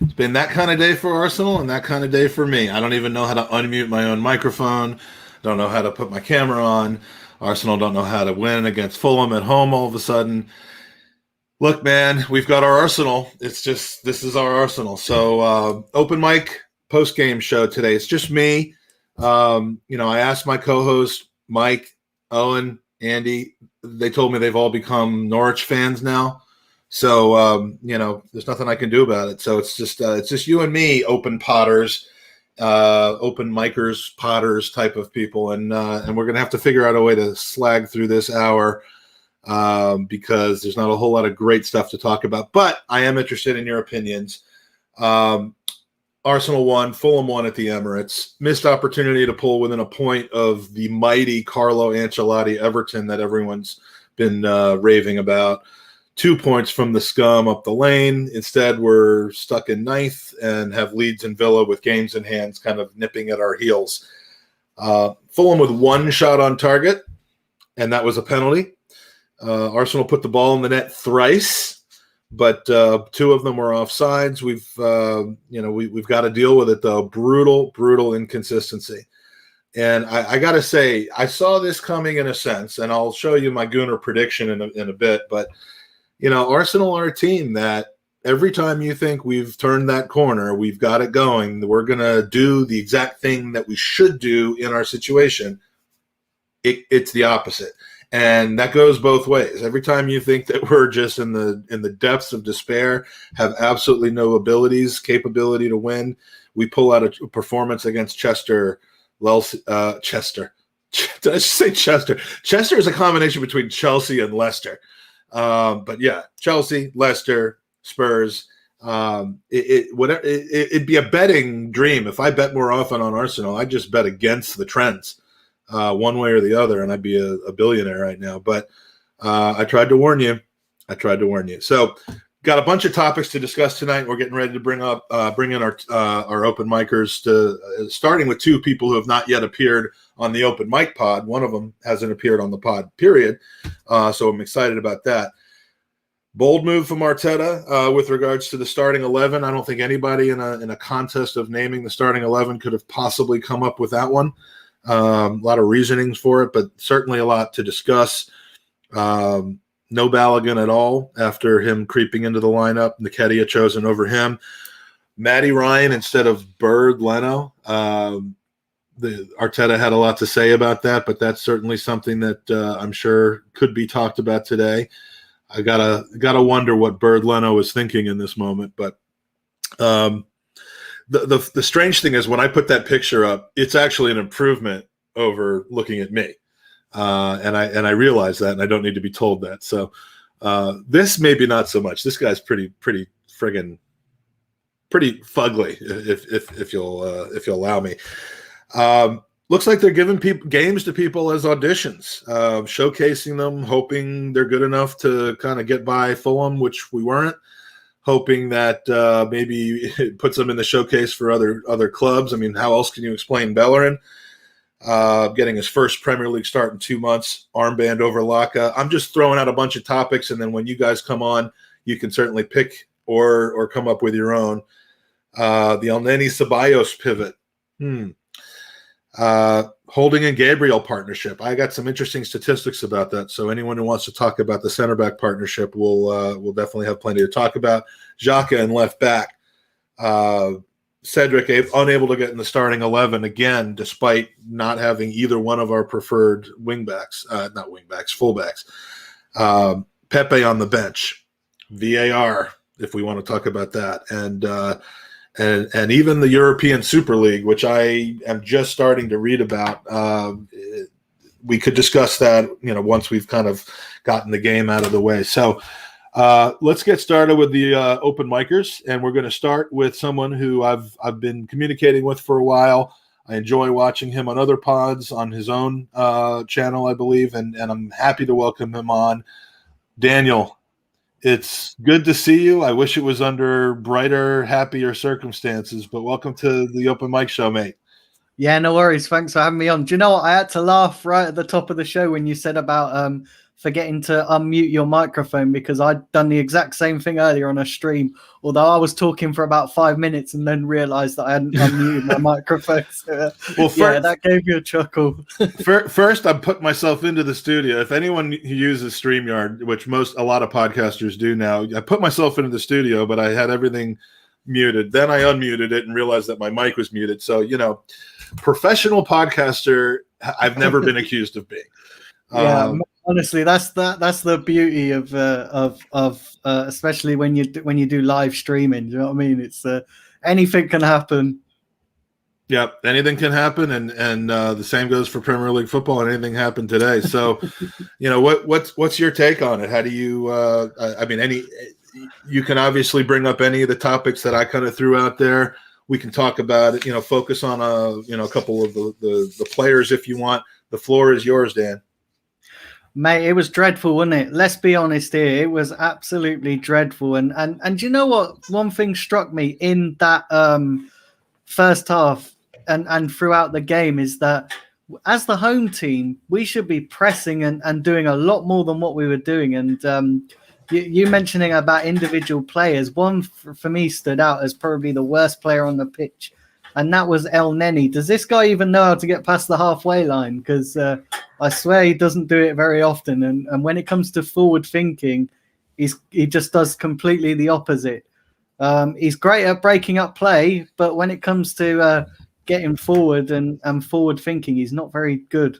It's been that kind of day for Arsenal and that kind of day for me. I don't even know how to unmute my own microphone. Don't know how to put my camera on. Arsenal don't know how to win against Fulham at home all of a sudden. Look, man, we've got our Arsenal. It's just, this is our Arsenal. So open mic post-game show today. It's just me. I asked my co-host, Mike, Owen, Andy. They told me they've all become Norwich fans now. So, there's nothing I can do about it. So it's just you and me, open potters, open micers, potters type of people. And we're going to have to figure out a way to slag through this hour because there's not a whole lot of great stuff to talk about. But I am interested in your opinions. Arsenal won, Fulham won at the Emirates. Missed opportunity to pull within a point of the mighty Carlo Ancelotti Everton that everyone's been raving about. 2 points from the scum up the lane. Instead, we're stuck in ninth and have Leeds and Villa with games in hands kind of nipping at our heels. Fulham with one shot on target, and that was a penalty. Arsenal put the ball in the net thrice, but two of them were offsides. We've got to deal with it, though. Brutal inconsistency. And I got to say, I saw this coming in a sense, and I'll show you my Gooner prediction in a bit, but Arsenal are a team that every time you think we've turned that corner, we've got it going, we're going to do the exact thing that we should do in our situation, it's the opposite. And that goes both ways. Every time you think that we're just in the depths of despair, have absolutely no capability to win, we pull out a performance against Chester. Chester. Did I say Chester? Chester is a combination between Chelsea and Leicester. But yeah, Chelsea, Leicester, Spurs. It'd be a betting dream if I bet more often on Arsenal. I'd just bet against the trends, one way or the other, and I'd be a billionaire right now. But I tried to warn you. So, got a bunch of topics to discuss tonight. We're getting ready to bring in our open micers, starting with two people who have not yet appeared on the open mic pod. One of them hasn't appeared on the pod, period. So I'm excited about that. Bold move from Arteta with regards to the starting 11. I don't think anybody in a contest of naming the starting 11 could have possibly come up with that one. A lot of reasonings for it, but certainly a lot to discuss. No Balogun at all after him creeping into the lineup. Nketiah chosen over him. Matty Ryan instead of Bird Leno. The Arteta had a lot to say about that, but that's certainly something that I'm sure could be talked about today. I gotta wonder what Bird Leno was thinking in this moment. But the strange thing is when I put that picture up, it's actually an improvement over looking at me, and I realize that, and I don't need to be told that. So this maybe not so much. This guy's pretty friggin' pretty fugly, if you'll allow me. Looks like they're giving games to people as auditions, showcasing them, hoping they're good enough to kind of get by Fulham, which we weren't. Hoping that maybe it puts them in the showcase for other clubs. I mean, how else can you explain Bellerin getting his first Premier League start in 2 months, armband over Laka? I'm just throwing out a bunch of topics, and then when you guys come on, you can certainly pick or come up with your own. The Elneny Ceballos pivot. Holding and Gabriel partnership. I got some interesting statistics about that. So anyone who wants to talk about the center back partnership will definitely have plenty to talk about. Xhaka and left back. Cedric unable to get in the starting 11 again, despite not having either one of our preferred fullbacks. Pepe on the bench. VAR, if we want to talk about that. And even the European Super League, which I am just starting to read about, we could discuss that, once we've kind of gotten the game out of the way. So let's get started with the open micers, and we're going to start with someone who I've been communicating with for a while. I enjoy watching him on other pods on his own channel, I believe, and I'm happy to welcome him on. Daniel, it's good to see you. I wish it was under brighter, happier circumstances, but welcome to the open mic show, mate. Yeah, no worries. Thanks for having me on. Do you know what? I had to laugh right at the top of the show when you said about forgetting to unmute your microphone, because I'd done the exact same thing earlier on a stream, although I was talking for about 5 minutes and then realized that I hadn't unmuted my microphone. So, that gave me a chuckle. First, I'm putting myself into the studio. If anyone who uses StreamYard, which a lot of podcasters do now, I put myself into the studio, but I had everything muted. Then I unmuted it and realized that my mic was muted. So, professional podcaster, I've never been accused of being. Honestly, that's the beauty of especially when you do live streaming. Do you know what I mean? It's anything can happen. Yep, anything can happen, and the same goes for Premier League football. And anything happened today. So, what's your take on it? How do you? You can obviously bring up any of the topics that I kind of threw out there. We can talk about it. Focus on a couple of the players if you want. The floor is yours, Dan. Mate, it was dreadful, wasn't it? Let's be honest here. It was absolutely dreadful. And you know what? One thing struck me in that first half and throughout the game is that as the home team, we should be pressing and doing a lot more than what we were doing. And you mentioning about individual players, one for me stood out as probably the worst player on the pitch, and that was El Neni. Does this guy even know how to get past the halfway line? Because I swear he doesn't do it very often. And when it comes to forward thinking, he just does completely the opposite. He's great at breaking up play, but when it comes to getting forward and forward thinking, he's not very good.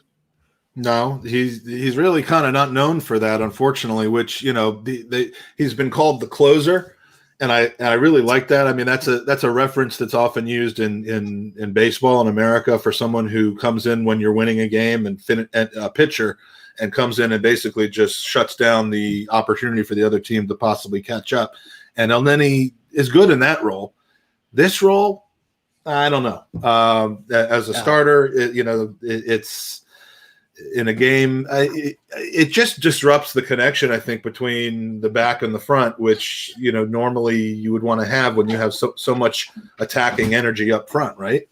No, he's really kind of not known for that, unfortunately, which, he's been called the closer. And I really like that. I mean, that's a reference that's often used in baseball in America for someone who comes in when you're winning a game and a pitcher and comes in and basically just shuts down the opportunity for the other team to possibly catch up. And El Neni is good in that role. This role, I don't know. As a starter, it's in a game, it just disrupts the connection, I think, between the back and the front, which, normally you would want to have when you have so much attacking energy up front, right?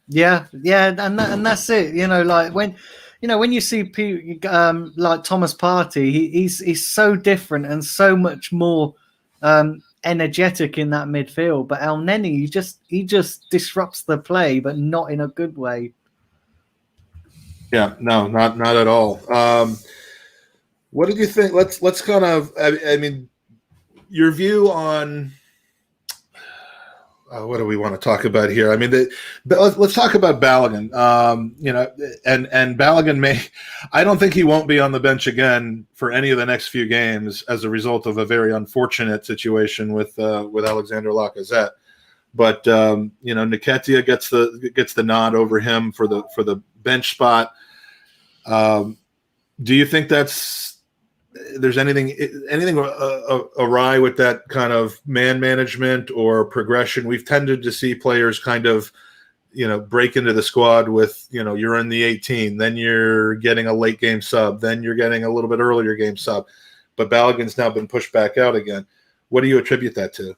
Yeah, and that's it. Like when you see people like Thomas Partey, he's so different and so much more energetic in that midfield. But El Neni, he just disrupts the play, but not in a good way. Yeah, no, not at all. What did you think? Let's kind of, I mean, your view on what do we want to talk about here? I mean, let's talk about Balogun. And Balogun I don't think he won't be on the bench again for any of the next few games as a result of a very unfortunate situation with Alexander Lacazette. But Nketiah gets the nod over him for the bench spot. Do you think there's anything awry with that kind of man management or progression? We've tended to see players kind of, break into the squad with, you're in the 18, then you're getting a late game sub, then you're getting a little bit earlier game sub. But Balogun's now been pushed back out again. What do you attribute that to?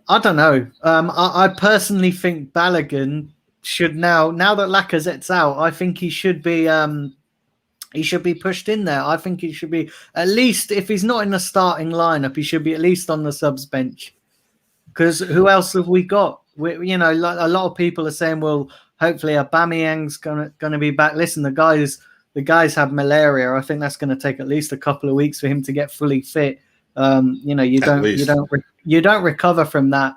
I don't know. I personally think Balogun should now that Lacazette's out, I think he should be pushed in there. I think he should be, at least if he's not in the starting lineup, he should be at least on the subs bench. Because who else have we got? Like a lot of people are saying, well, hopefully Aubameyang's gonna be back. Listen, the guys have malaria. I think that's going to take at least a couple of weeks for him to get fully fit. You don't recover from that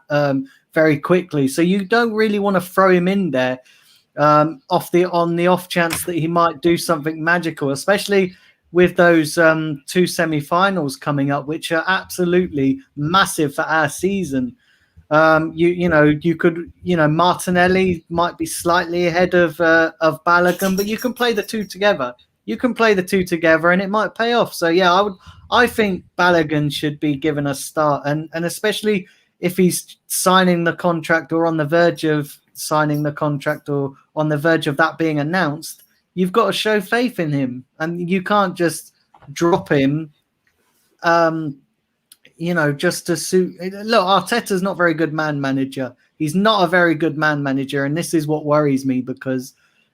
very quickly, so you don't really want to throw him in there on the off chance that he might do something magical, especially with those two semi-finals coming up, which are absolutely massive for our season. You could Martinelli might be slightly ahead of Balogun, but you can play the two together. And it might pay off. So yeah, I think Balogun should be given a start, and especially if he's signing the contract or on the verge of signing the contract or on the verge of that being announced, you've got to show faith in him, and you can't just drop him. Just to suit. Look, Arteta's not a very good man manager. He's not a very good man manager, and this is what worries me because,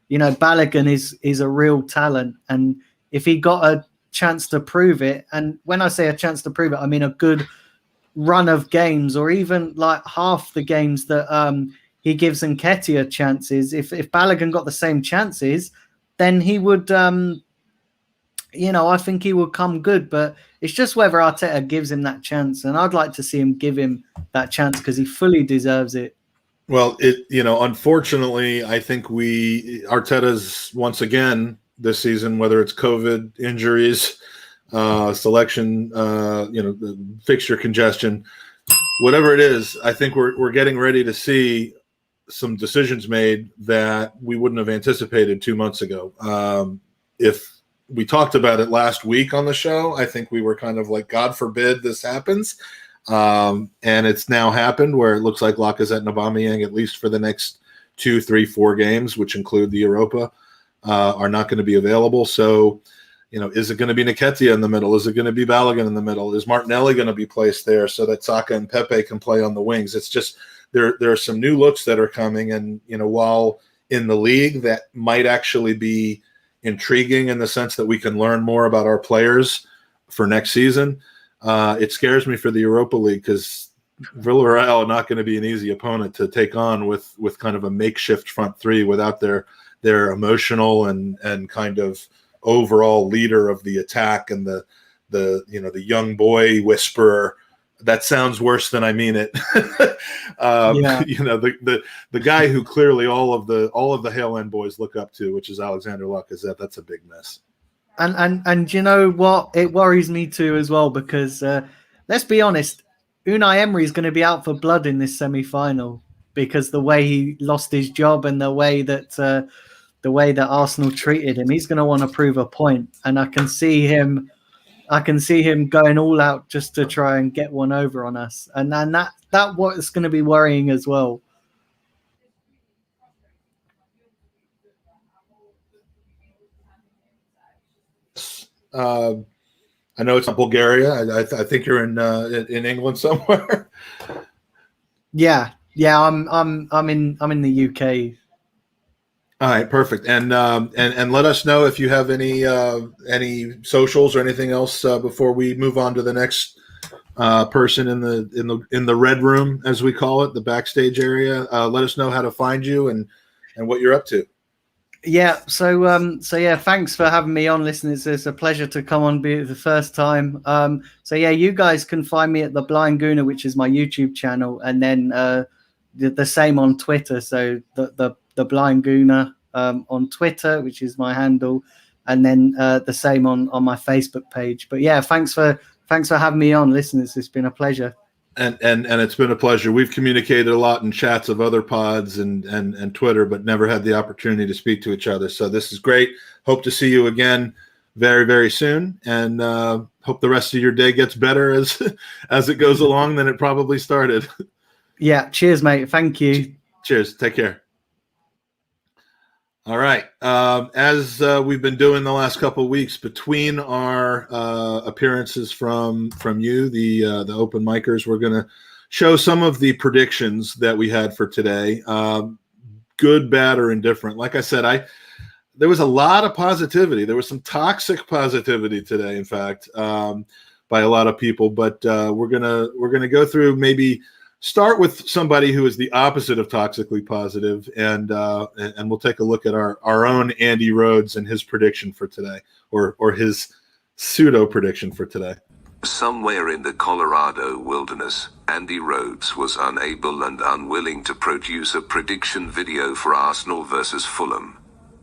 Balogun is a real talent, and if he got chance to prove it. And when I say a chance to prove it, I mean a good run of games, or even like half the games that he gives Nketiah chances. If Balogun got the same chances, then he would, I think he would come good. But it's just whether Arteta gives him that chance. And I'd like to see him give him that chance because he fully deserves it. Well, unfortunately, I think Arteta's once again this season, whether it's COVID, injuries, selection, the fixture congestion, whatever it is, I think we're getting ready to see some decisions made that we wouldn't have anticipated 2 months ago. If we talked about it last week on the show, I think we were kind of like, God forbid this happens. And it's now happened where it looks like Lacazette and Aubameyang, at least for the next 2, 3, 4 games, which include the Europa, are not going to be available. So, is it going to be Nketiah in the middle? Is it going to be Balogun in the middle? Is Martinelli going to be placed there so that Saka and Pepe can play on the wings? It's just there are some new looks that are coming. And, while in the league that might actually be intriguing in the sense that we can learn more about our players for next season, it scares me for the Europa League because Villarreal are not going to be an easy opponent to take on with kind of a makeshift front three without their emotional and kind of overall leader of the attack and the young boy whisperer. That sounds worse than I mean it. The guy who clearly all of the Hale End boys look up to, which is Alexander Lacazette. That's a big mess. And you know what? It worries me too as well because let's be honest, Unai Emery is going to be out for blood in this semi-final because the way he lost his job and the way that Arsenal treated him, he's going to want to prove a point. And I can see him going all out just to try and get one over on us. And then that what's going to be worrying as well. I know it's not Bulgaria. I think you're in England somewhere. Yeah. I'm in the UK. All right, perfect. And let us know if you have any socials or anything else before we move on to the next person in the red room, as we call it, the backstage area. Let us know how to find you and what you're up to. Yeah. So yeah, thanks for having me on. Listen, it's a pleasure to come on. Be the first time. So yeah, you guys can find me at the Blind Gooner, which is my YouTube channel, and then the same on Twitter. So the Blind Gooner on Twitter, which is my handle, and then the same on my Facebook page. But yeah, thanks for having me on. Listen, it's been a pleasure. And it's been a pleasure. We've communicated a lot in chats of other pods and Twitter, but never had the opportunity to speak to each other. So this is great. Hope to see you again very, very soon, and hope the rest of your day gets better as it goes along than it probably started. Yeah. Cheers, mate. Thank you. Cheers. Take care. All right. As we've been doing the last couple of weeks between our appearances from you, the open micers, we're going to show some of the predictions that we had for today, good, bad, or indifferent. Like I said, there was a lot of positivity. There was some toxic positivity today, in fact, by a lot of people. But we're gonna go through, maybe start with somebody who is the opposite of toxically positive, and we'll take a look at our own Andy Rhodes and his prediction for today, or his pseudo prediction for today. Somewhere in the Colorado wilderness, Andy Rhodes was unable and unwilling to produce a prediction video for Arsenal versus Fulham.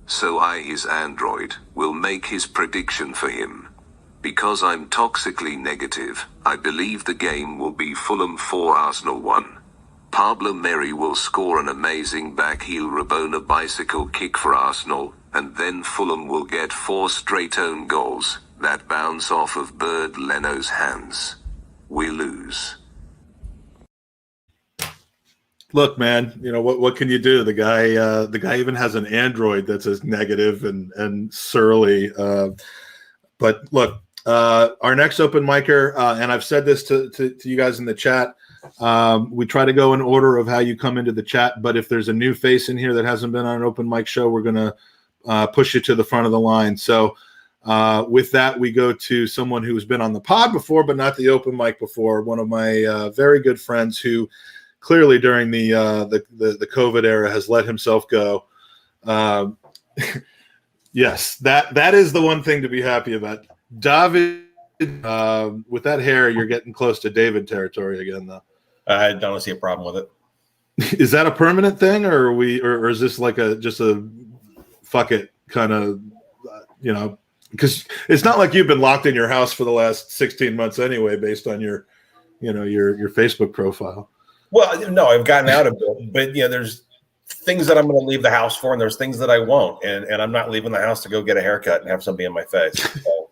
So I, his android, will make his prediction for him. Because I'm toxically negative, I believe the game will be Fulham 4, Arsenal 1. Pablo Mari will score an amazing backheel Rabona bicycle kick for Arsenal, and then Fulham will get 4 straight own goals that bounce off of Bird Leno's hands. We lose. Look, man, what can you do? The guy even has an android that's as negative and surly. But look, our next open micer, and I've said this to you guys in the chat, we try to go in order of how you come into the chat, but if there's a new face in here that hasn't been on an open mic show, we're going to push you to the front of the line. So With that, we go to someone who's been on the pod before, but not the open mic before. One of my very good friends who clearly during the COVID era has let himself go. Yes, that is the one thing to be happy about. David, with that hair, you're getting close to David territory again, though. I don't see a problem with it. Is that a permanent thing, or or is this like just a fuck it kind of, because it's not like you've been locked in your house for the last 16 months anyway, based on your Facebook profile. Well, no, I've gotten out of it, but there's things that I'm going to leave the house for, and there's things that I won't, and I'm not leaving the house to go get a haircut and have somebody in my face. So.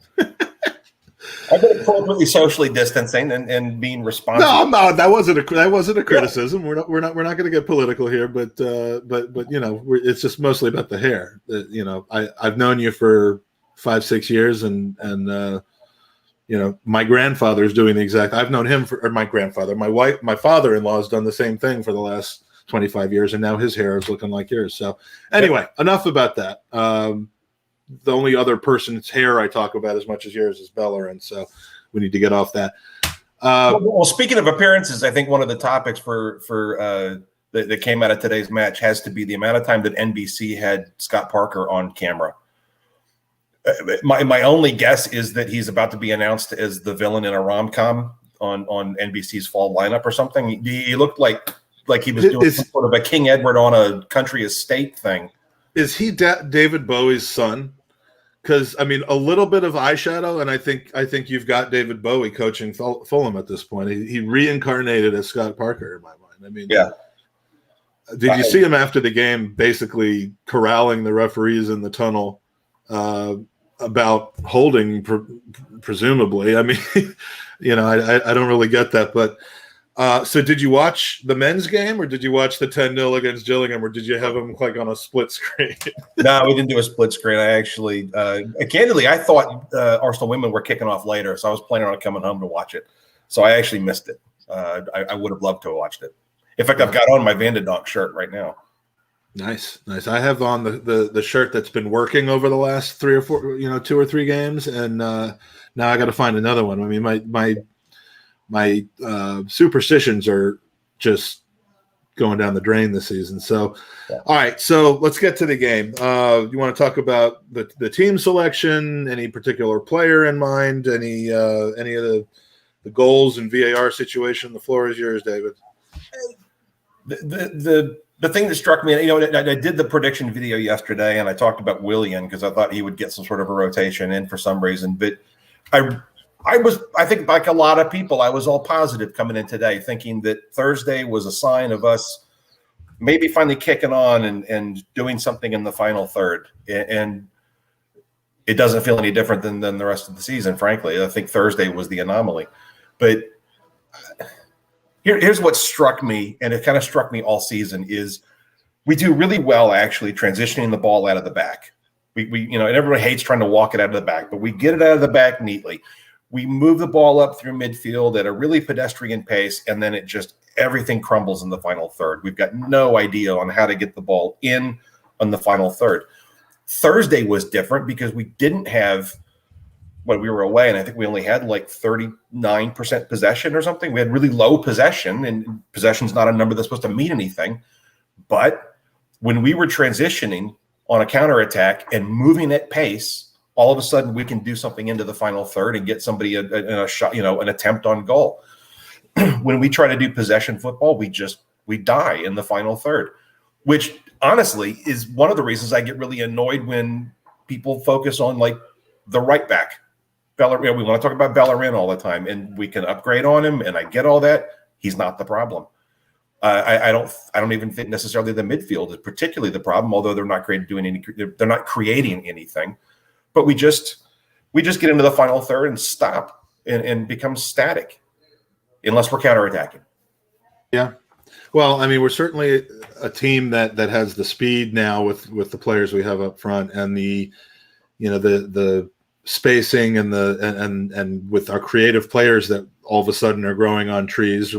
I've been appropriately socially distancing and being responsible. No, that wasn't a criticism. Yeah. We're not going to get political here, but it's just mostly about the hair. I've known you for 5-6 years, and my grandfather's doing the exact. I've known him my grandfather, my father-in-law has done the same thing for the last 25 years, and now his hair is looking like yours. So anyway, enough about that. The only other person's hair I talk about as much as yours is Bellerin, so we need to get off that. Well, speaking of appearances, I think one of the topics for that came out of today's match has to be the amount of time that NBC had Scott Parker on camera. My only guess is that he's about to be announced as the villain in a rom-com on NBC's fall lineup or something. He looked like he was doing sort of a King Edward on a country estate thing. Is he David Bowie's son? Because a little bit of eyeshadow, and I think you've got David Bowie coaching Fulham at this point. He reincarnated as Scott Parker in my mind. Yeah. Did you see him after the game, basically corralling the referees in the tunnel about holding, presumably? I don't really get that, but. So did you watch the men's game, or did you watch the 10-0 against Gillingham, or did you have them like on a split screen? No, we didn't do a split screen. I actually, candidly, I thought Arsenal women were kicking off later, so I was planning on coming home to watch it. So I actually missed it. I would have loved to have watched it. In fact, I've got on my Van de Donk shirt right now. Nice. I have on the shirt that's been working over the last 3 or 4, 2 or 3 games, and now I got to find another one. My superstitions are just going down the drain this season. So, yeah. All right. So let's get to the game. You want to talk about the team selection? Any particular player in mind? Any of the goals and VAR situation? The floor is yours, David. The thing that struck me, I did the prediction video yesterday, and I talked about Willian because I thought he would get some sort of a rotation in for some reason, but I think like a lot of people, I was all positive coming in today, thinking that Thursday was a sign of us maybe finally kicking on and doing something in the final third. And it doesn't feel any different than the rest of the season, frankly. I think Thursday was the anomaly. But here's what struck me, and it kind of struck me all season, is we do really well actually transitioning the ball out of the back. We and everyone hates trying to walk it out of the back, but we get it out of the back neatly. We move the ball up through midfield at a really pedestrian pace, and then everything crumbles in the final third. We've got no idea on how to get the ball in on the final third. Thursday was different because we didn't have we were away, and I think we only had like 39% possession or something. We had really low possession, and possession's not a number that's supposed to mean anything. But when we were transitioning on a counterattack and moving at pace, all of a sudden we can do something into the final third and get somebody a shot, an attempt on goal. When we try to do possession football, we die in the final third, which honestly is one of the reasons I get really annoyed when people focus on like the right back. Bellerin, we want to talk about Bellerin all the time, and we can upgrade on him, and I get all that. He's not the problem. I don't even think necessarily the midfield is particularly the problem, although they're not creating anything. But we just get into the final third and stop and become static unless we're counterattacking. Yeah. Well, we're certainly a team that has the speed now with the players we have up front, and the spacing and with our creative players that all of a sudden are growing on trees.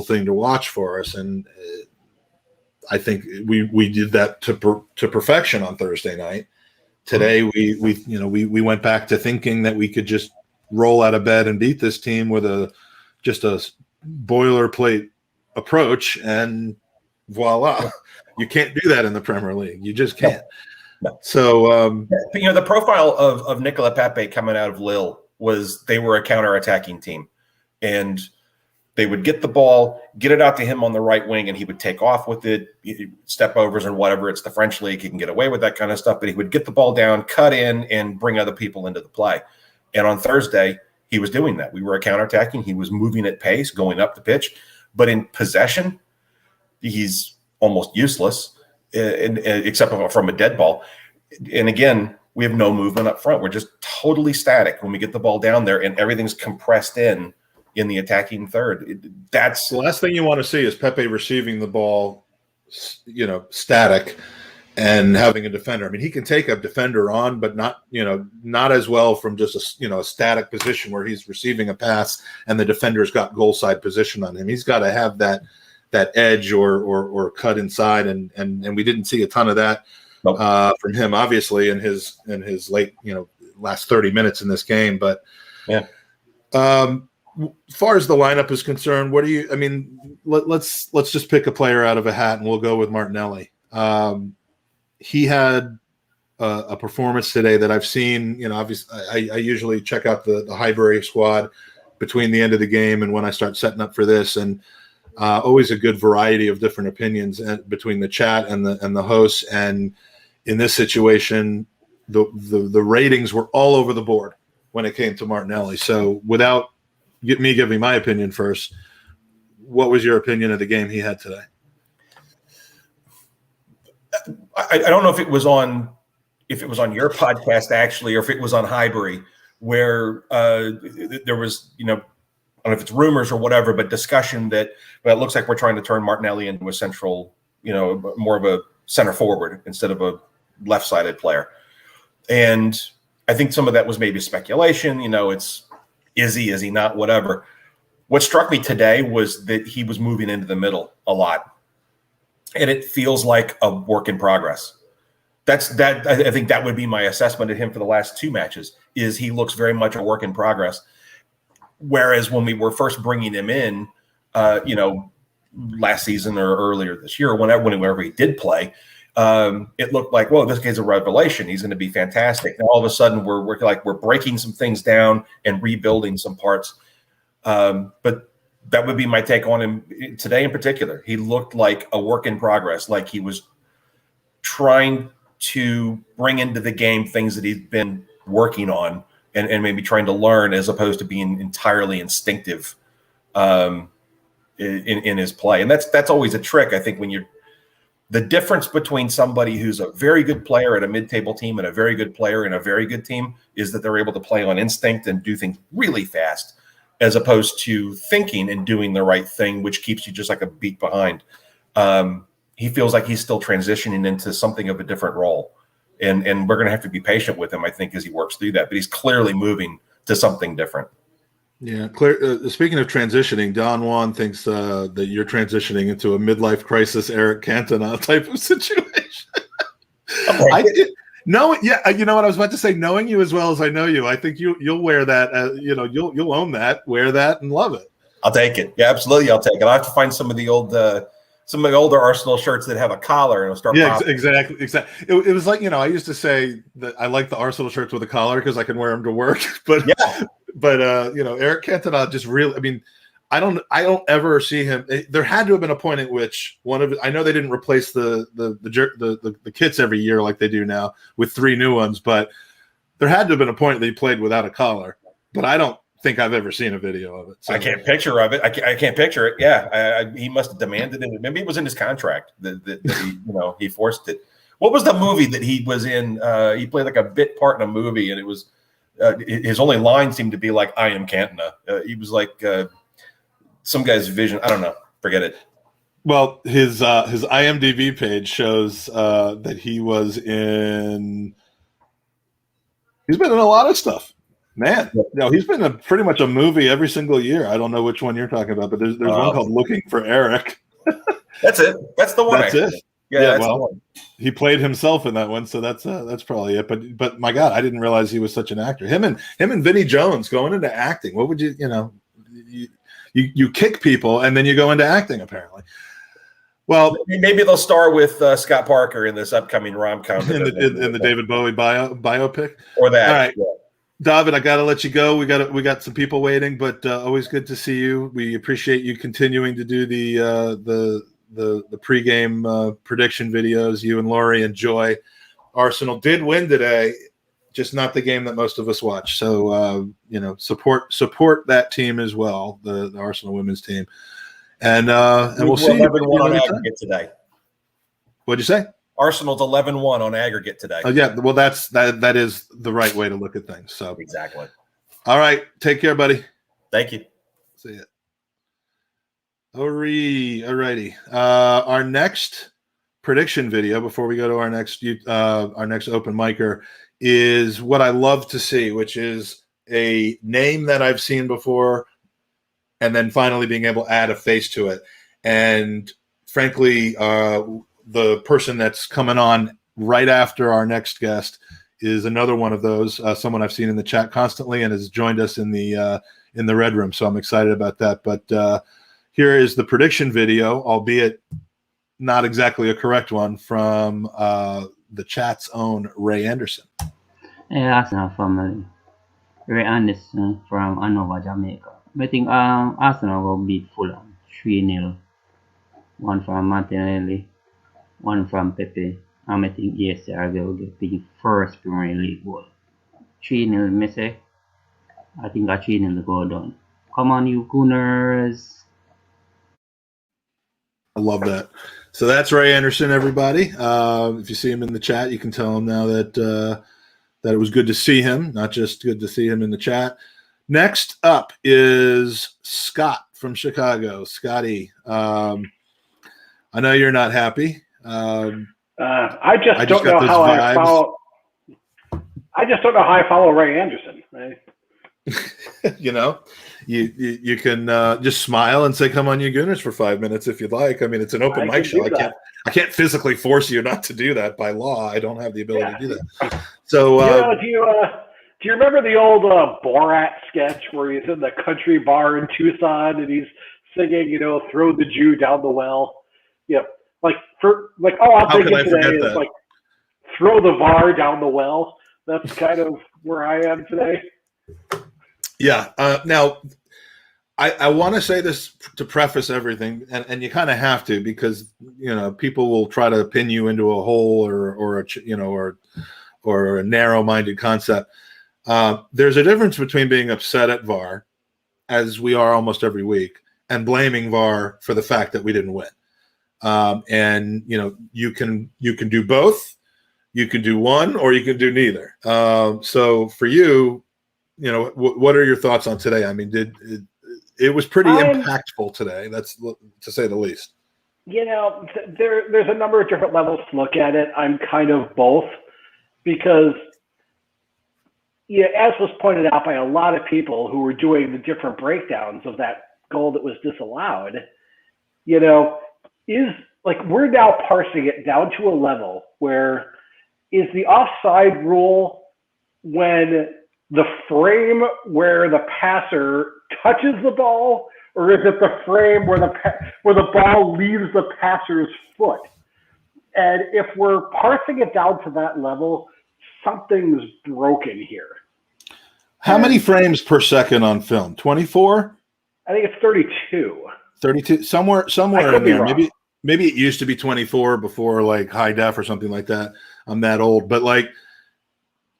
Thing to watch for us, and I think we did that to perfection on Thursday night. Today we went back to thinking that we could just roll out of bed and beat this team with just a boilerplate approach, and voila. You can't do that in the Premier League. You just can't. No. So the profile of Nicolas Pepe coming out of Lille was they were a counter-attacking team, and they would get the ball, get it out to him on the right wing, and he would take off with it, step overs and whatever. It's the French league. He can get away with that kind of stuff, but he would get the ball down, cut in, and bring other people into the play. And on Thursday, he was doing that. We were counterattacking. He was moving at pace, going up the pitch. But in possession, he's almost useless, except from a dead ball. And again, we have no movement up front. We're just totally static when we get the ball down there, and everything's compressed in the attacking third. That's the last thing you want to see is Pepe receiving the ball, static, and having a defender. I mean, he can take a defender on, but not as well from just a static position where he's receiving a pass and the defender's got goal side position on him. He's got to have that edge or cut inside, and we didn't see a ton of that from him, obviously, in his late last 30 minutes in this game. But yeah. As far as the lineup is concerned, let's just pick a player out of a hat, and we'll go with Martinelli. He had a performance today that I've seen. Obviously, I usually check out the Highbury squad between the end of the game and when I start setting up for this, and always a good variety of different opinions between the chat and the hosts. And in this situation, the ratings were all over the board when it came to Martinelli. So without me giving my opinion first, what was your opinion of the game he had today? I don't know if it was on your podcast actually, or if it was on Highbury, where there was, I don't know if it's rumors or whatever, but discussion that it looks like we're trying to turn Martinelli into a central, more of a center forward instead of a left-sided player. And I think some of that was maybe speculation. Is he not, whatever. What struck me today was that he was moving into the middle a lot, and it feels like a work in progress. I think that would be my assessment of him for the last two matches, is he looks very much a work in progress. Whereas when we were first bringing him in, last season or earlier this year, whenever he did play, it looked like, whoa, this guy's a revelation. He's going to be fantastic. And all of a sudden, we're breaking some things down and rebuilding some parts. But that would be my take on him today in particular. He looked like a work in progress, like he was trying to bring into the game things that he's been working on and maybe trying to learn, as opposed to being entirely instinctive in his play. And that's always a trick, I think, when the difference between somebody who's a very good player at a mid-table team and a very good player in a very good team is that they're able to play on instinct and do things really fast, as opposed to thinking and doing the right thing, which keeps you just like a beat behind. He feels like he's still transitioning into something of a different role. And we're going to have to be patient with him, I think, as he works through that. But he's clearly moving to something different. Yeah, speaking of transitioning, Don Juan thinks that you're transitioning into a midlife crisis Eric Cantona type of situation. Okay. You know what I was about to say. Knowing you as well as I know you, I think you'll wear that. You'll own that, wear that, and love it. I'll take it. Yeah, absolutely, I'll take it. I have to find some of the older Arsenal shirts that have a collar and start. Yeah, exactly. It was like, I used to say that I like the Arsenal shirts with a collar because I can wear them to work. But yeah. Eric Cantona just really. I don't ever see him. There had to have been a point at which I know they didn't replace the kits every year like they do now with 3 new ones, but there had to have been a point that he played without a collar. But I don't think I've ever seen a video of it. So. I can't picture of it. I can't picture it. Yeah, he must have demanded it. Maybe it was in his contract that he forced it. What was the movie that he was in? He played like a bit part in a movie, and it was his only line seemed to be like, "I am Cantona." He was like some guy's vision. I don't know. Forget it. Well, his IMDb page shows that he's been in a lot of stuff. Man, he's been in pretty much a movie every single year. I don't know which one you're talking about, but there's one called Looking for Eric. That's it. That's the one. That's actually. it. Yeah, that's the one. He played himself in that one, so that's probably it. But my God, I didn't realize he was such an actor. Him and Vinnie Jones going into acting. What would you kick people and then you go into acting apparently. Well, maybe they'll star with Scott Parker in this upcoming rom-com in the David Bowie biopic or that. All right, yeah. David, I got to let you go. We got some people waiting, but always good to see you. We appreciate you continuing to do the pregame prediction videos. You and Laurie enjoy. Arsenal did win today, just not the game that most of us watch. So support that team as well, the Arsenal women's team, and we'll see. 11-1 on aggregate today. What'd you say? Arsenal's 11-1 on aggregate today. Yeah, well, that is the right way to look at things. So exactly. All right, take care, buddy. Thank you. See ya. Alrighty. Our next prediction video before we go to our next open micer is what I love to see, which is a name that I've seen before, and then finally being able to add a face to it. And frankly, the person that's coming on right after our next guest is another one of those, someone I've seen in the chat constantly and has joined us in the Red Room. So I'm excited about that. But here is the prediction video, albeit not exactly a correct one, from the chat's own Ray Anderson. Hey, Arsenal family. Ray Anderson from Hanover, Jamaica. I think Arsenal will beat Fulham 3-0. One from Martinelli, one from Pepe. I think ESR will get the first Premier League goal. 3-0, Messi. I think a 3-0 to go down. Come on, you Gooners. I love that. So that's Ray Anderson, everybody. If you see him in the chat, you can tell him now that it was good to see him, not just good to see him in the chat. Next up is Scott from Chicago. Scotty, I know you're not happy. I just don't know how I follow Ray Anderson. Right? You can just smile and say, "Come on, you Gooners," for 5 minutes if you'd like. I mean, it's an open mic show. I can't physically force you not to do that by law. I don't have the ability to do that. So, do you remember the old Borat sketch where he's in the country bar in Tucson and he's singing, "Throw the Jew down the well"? Yeah, all I'm thinking today is like, throw the VAR down the well. That's kind of where I am today. Yeah. Now, I want to say this to preface everything, and you kind of have to, because people will try to pin you into a hole or a narrow-minded concept. There's a difference between being upset at VAR, as we are almost every week, and blaming VAR for the fact that we didn't win. And you can do both. You can do one, or you can do neither. So for you, what are your thoughts on today? I mean, it was pretty impactful today. That's to say the least. There's a number of different levels to look at it. I'm kind of both, because as was pointed out by a lot of people who were doing the different breakdowns of that goal that was disallowed, we're now parsing it down to a level where, is the offside rule when the frame where the passer touches the ball, or is it the frame where the ball leaves the passer's foot? And if we're parsing it down to that level, something's broken here. How many frames per second on film? 24? I think it's 32. 32, somewhere in there. Maybe it used to be 24 before high def or something like that. I'm that old, but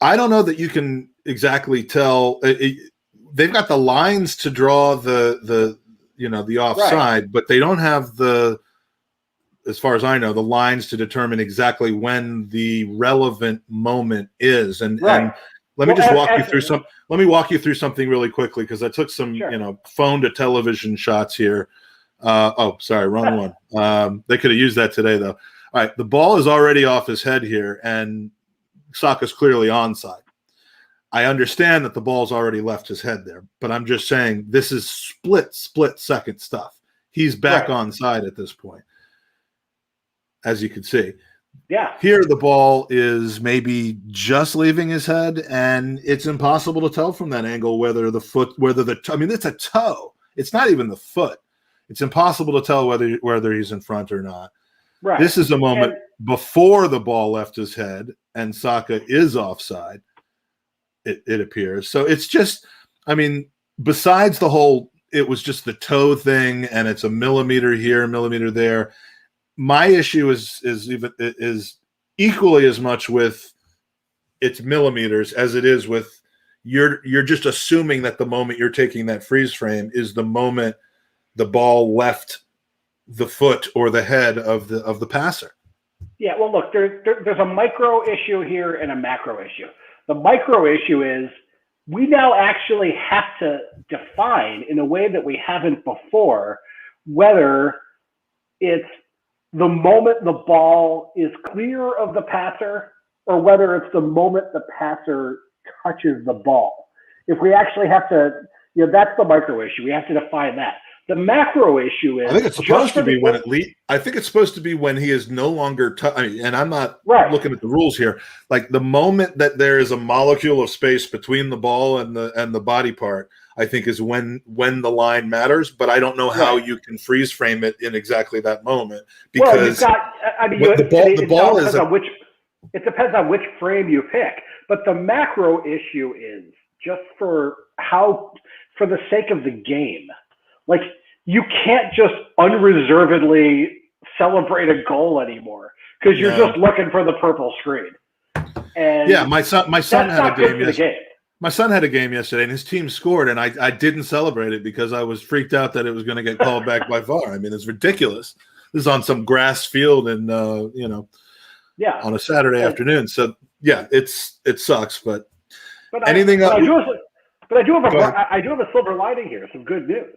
I don't know that you can exactly tell. They've got the lines to draw the offside, right, but they don't have as far as I know, the lines to determine exactly when the relevant moment is. And let me just walk you through Let me walk you through something really quickly, because I took some phone to television shots here. Sorry, wrong one. They could have used that today, though. All right, the ball is already off his head here, and Saka's clearly onside. I understand that the ball's already left his head there, but I'm just saying this is split second stuff. He's back onside at this point. as you can see. Yeah. Here, the ball is maybe just leaving his head, and it's impossible to tell from that angle whether it's a toe. It's not even the foot. It's impossible to tell whether he's in front or not. Right. This is a moment before the ball left his head, and Saka is offside, it appears. So it's just, I mean, besides the whole, it was just the toe thing, and it's a millimeter here, a millimeter there. My issue is equally as much with its millimeters as it is with you're just assuming that the moment you're taking that freeze frame is the moment the ball left the foot or the head of the passer. Yeah, well, look, there's a micro issue here and a macro issue. The micro issue is we now actually have to define in a way that we haven't before whether it's the moment the ball is clear of the passer or whether it's the moment the passer touches the ball. If we actually have to, that's the micro issue. We have to define that. The macro issue is, I think it's supposed to be when I think it's supposed to be when he is no longer and I'm not looking at the rules here. Like the moment that there is a molecule of space between the ball and the body part, I think is when the line matters. But I don't know how you can freeze frame it in exactly that moment because it depends on which frame you pick. But the macro issue is just for the sake of the game. Like, you can't just unreservedly celebrate a goal anymore because you're just looking for the purple screen. And yeah, my son had a game yesterday. My son had a game yesterday, and his team scored, and I didn't celebrate it because I was freaked out that it was going to get called back by VAR. I mean, it's ridiculous. This is on some grass field, and on a Saturday afternoon. So yeah, it sucks, but anything else? But I do have a silver lining here. Some good news.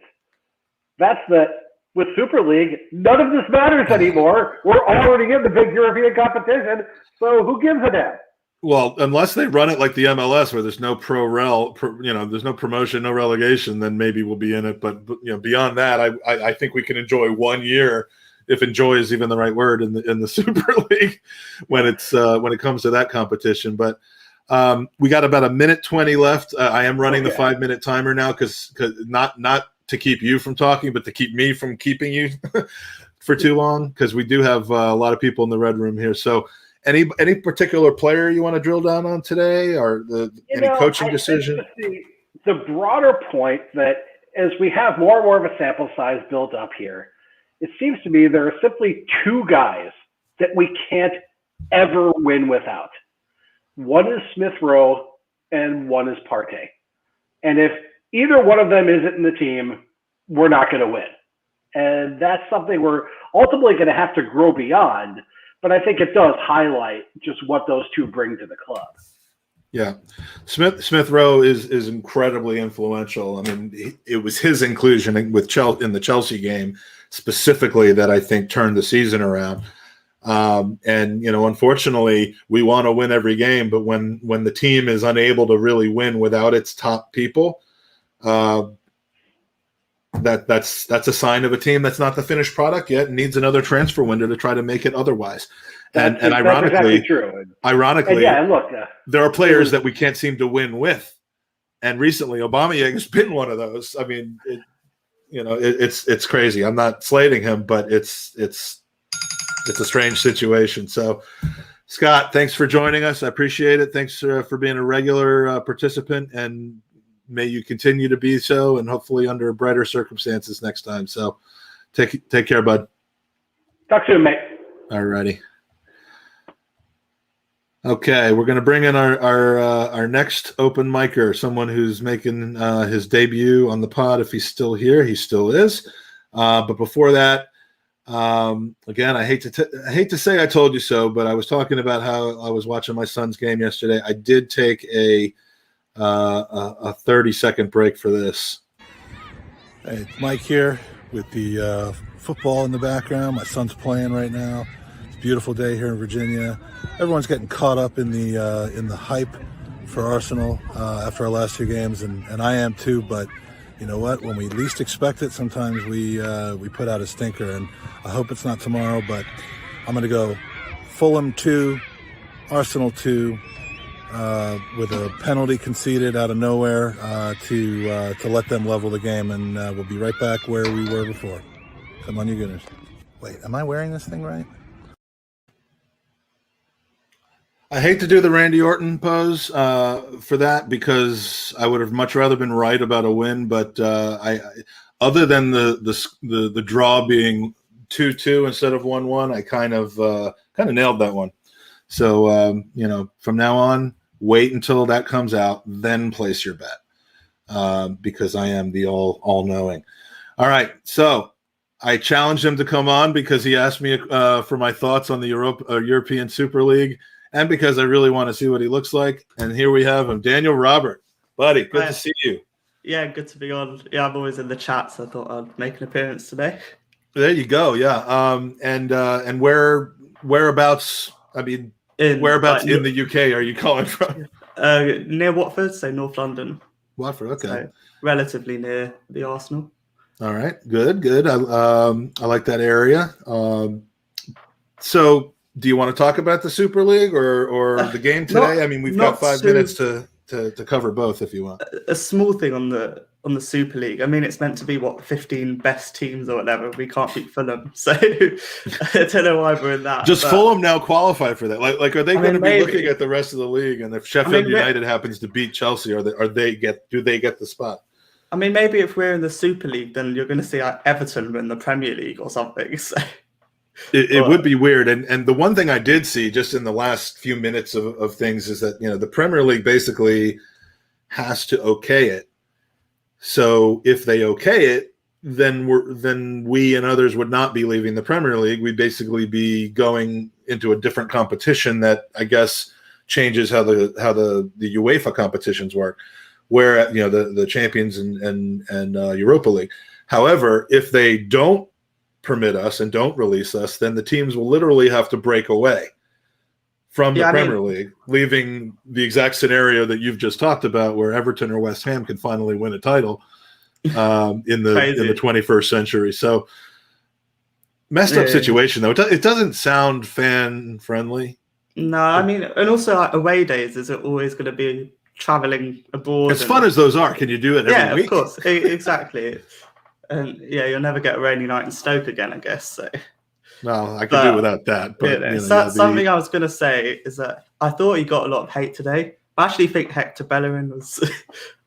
That's that with Super League, none of this matters anymore. We're already in the big European competition, so who gives a damn? Well, unless they run it like the MLS, where there's no there's no promotion, no relegation, then maybe we'll be in it. But beyond that, I think we can enjoy 1 year, if enjoy is even the right word, in the Super League when it comes to that competition. But we got about 1:20 left. I am running the 5-minute timer now because not to keep you from talking, but to keep me from keeping you for too long, because we do have a lot of people in the red room here. So any particular player you want to drill down on today, or any coaching decision? The broader point that as we have more and more of a sample size built up here, it seems to me there are simply two guys that we can't ever win without. One is Smith Rowe and one is Partey. And if either one of them isn't in the team, we're not going to win. And that's something we're ultimately going to have to grow beyond. But I think it does highlight just what those two bring to the club. Yeah. Smith Rowe is incredibly influential. I mean, it was his inclusion in the Chelsea game specifically that I think turned the season around. Unfortunately, we want to win every game, but when the team is unable to really win without its top people, that's a sign of a team that's not the finished product yet and needs another transfer window to try to make it otherwise. And ironically, exactly true. There are players that we can't seem to win with. And recently, Aubameyang has been one of those. I mean, it's crazy. I'm not slating him, but it's a strange situation. So, Scott, thanks for joining us. I appreciate it. Thanks for being a regular participant, and may you continue to be so, and hopefully under brighter circumstances next time. So, take care, bud. Talk soon, mate. All righty. Okay, we're going to bring in our next open micer, someone who's making his debut on the pod. If he's still here, he still is. But before that, again, I hate to say I told you so, but I was talking about how I was watching my son's game yesterday. I did take a 30-second break for this. Hey, it's Mike here with the football in the background. My son's playing right now. It's a beautiful day here in Virginia. Everyone's getting caught up in the hype for Arsenal after our last two games, and I am too. But you know what? When we least expect it, sometimes we put out a stinker, and I hope it's not tomorrow. But I'm going to go Fulham 2, Arsenal 2, with a penalty conceded out of nowhere to let them level the game, and we'll be right back where we were before. Come on, you Gooners. Wait, am I wearing this thing right? I hate to do the Randy Orton pose for that because I would have much rather been right about a win. But I other than the draw being 2-2 instead of 1-1, I kind of nailed that one. So from now on, wait until that comes out, then place your bet because I am the all knowing. All right, so I challenged him to come on because he asked me for my thoughts on the European Super League. And because I really want to see what he looks like. And here we have him, Daniel Robert. Buddy, good to see you. Yeah, good to be on. Yeah, I'm always in the chat, so I thought I'd make an appearance today. There you go, yeah. And whereabouts, whereabouts in the UK are you calling from? Near Watford, so North London. Watford, okay. So relatively near the Arsenal. All right, good. I like that area. So do you want to talk about the Super League or the game today? I mean, we've got 5 minutes to cover both if you want. A small thing on the Super League. I mean, it's meant to be 15 best teams or whatever. We can't beat Fulham, so I don't know why we're in that. Does Fulham now qualify for that? Like, are they going to be looking at the rest of the league? And if Sheffield United happens to beat Chelsea, do they get the spot? I mean, maybe if we're in the Super League, then you're going to see Everton win the Premier League or something. So. It would be weird. And the one thing I did see just in the last few minutes of things is that, the Premier League basically has to okay it. So if they okay it, then we and others would not be leaving the Premier League. We'd basically be going into a different competition that I guess changes how the UEFA competitions work, where the Champions and Europa League. However, if they don't permit us and don't release us, then the teams will literally have to break away from the Premier League, leaving the exact scenario that you've just talked about, where Everton or West Ham can finally win a title in the 21st century. So messed up situation though. It doesn't sound fan friendly. No, I mean, and also away days, is it always going to be traveling abroad? As fun as those are, can you do it every week? Yeah, of course, exactly. And you'll never get a rainy night in Stoke again, I guess. So. No, I can do without that. But something I was going to say is that I thought he got a lot of hate today. I actually think Hector Bellerin was.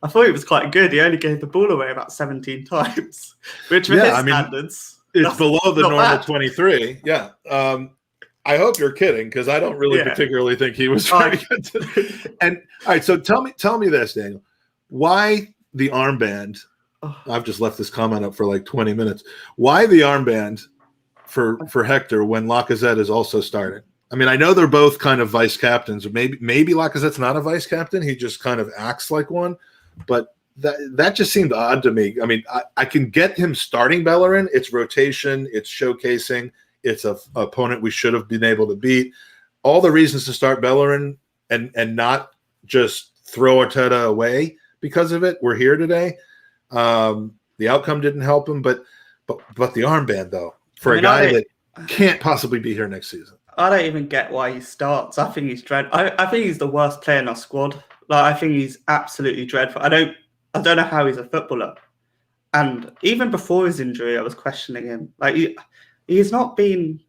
I thought he was quite good. He only gave the ball away about 17 times, which with his standards, it's below the normal bad. 23. Yeah. I hope you're kidding because I don't really particularly think he was very good. And all right, so tell me this, Daniel. Why the armband? I've just left this comment up for like 20 minutes. Why the armband for Hector when Lacazette is also starting? I mean, I know they're both kind of vice captains, or maybe Lacazette's not a vice captain. He just kind of acts like one, but that just seemed odd to me. I mean, I can get him starting Bellerin. It's rotation. It's showcasing. It's a opponent we should have been able to beat. All the reasons to start Bellerin and not just throw Arteta away because of it. We're here today. The outcome didn't help him, but the armband though, for a guy that can't possibly be here next season. I don't even get why he starts. I think he's dreadful. I think he's the worst player in our squad. Like, I think he's absolutely dreadful. I don't know how he's a footballer. And even before his injury, I was questioning him. Like, he's not been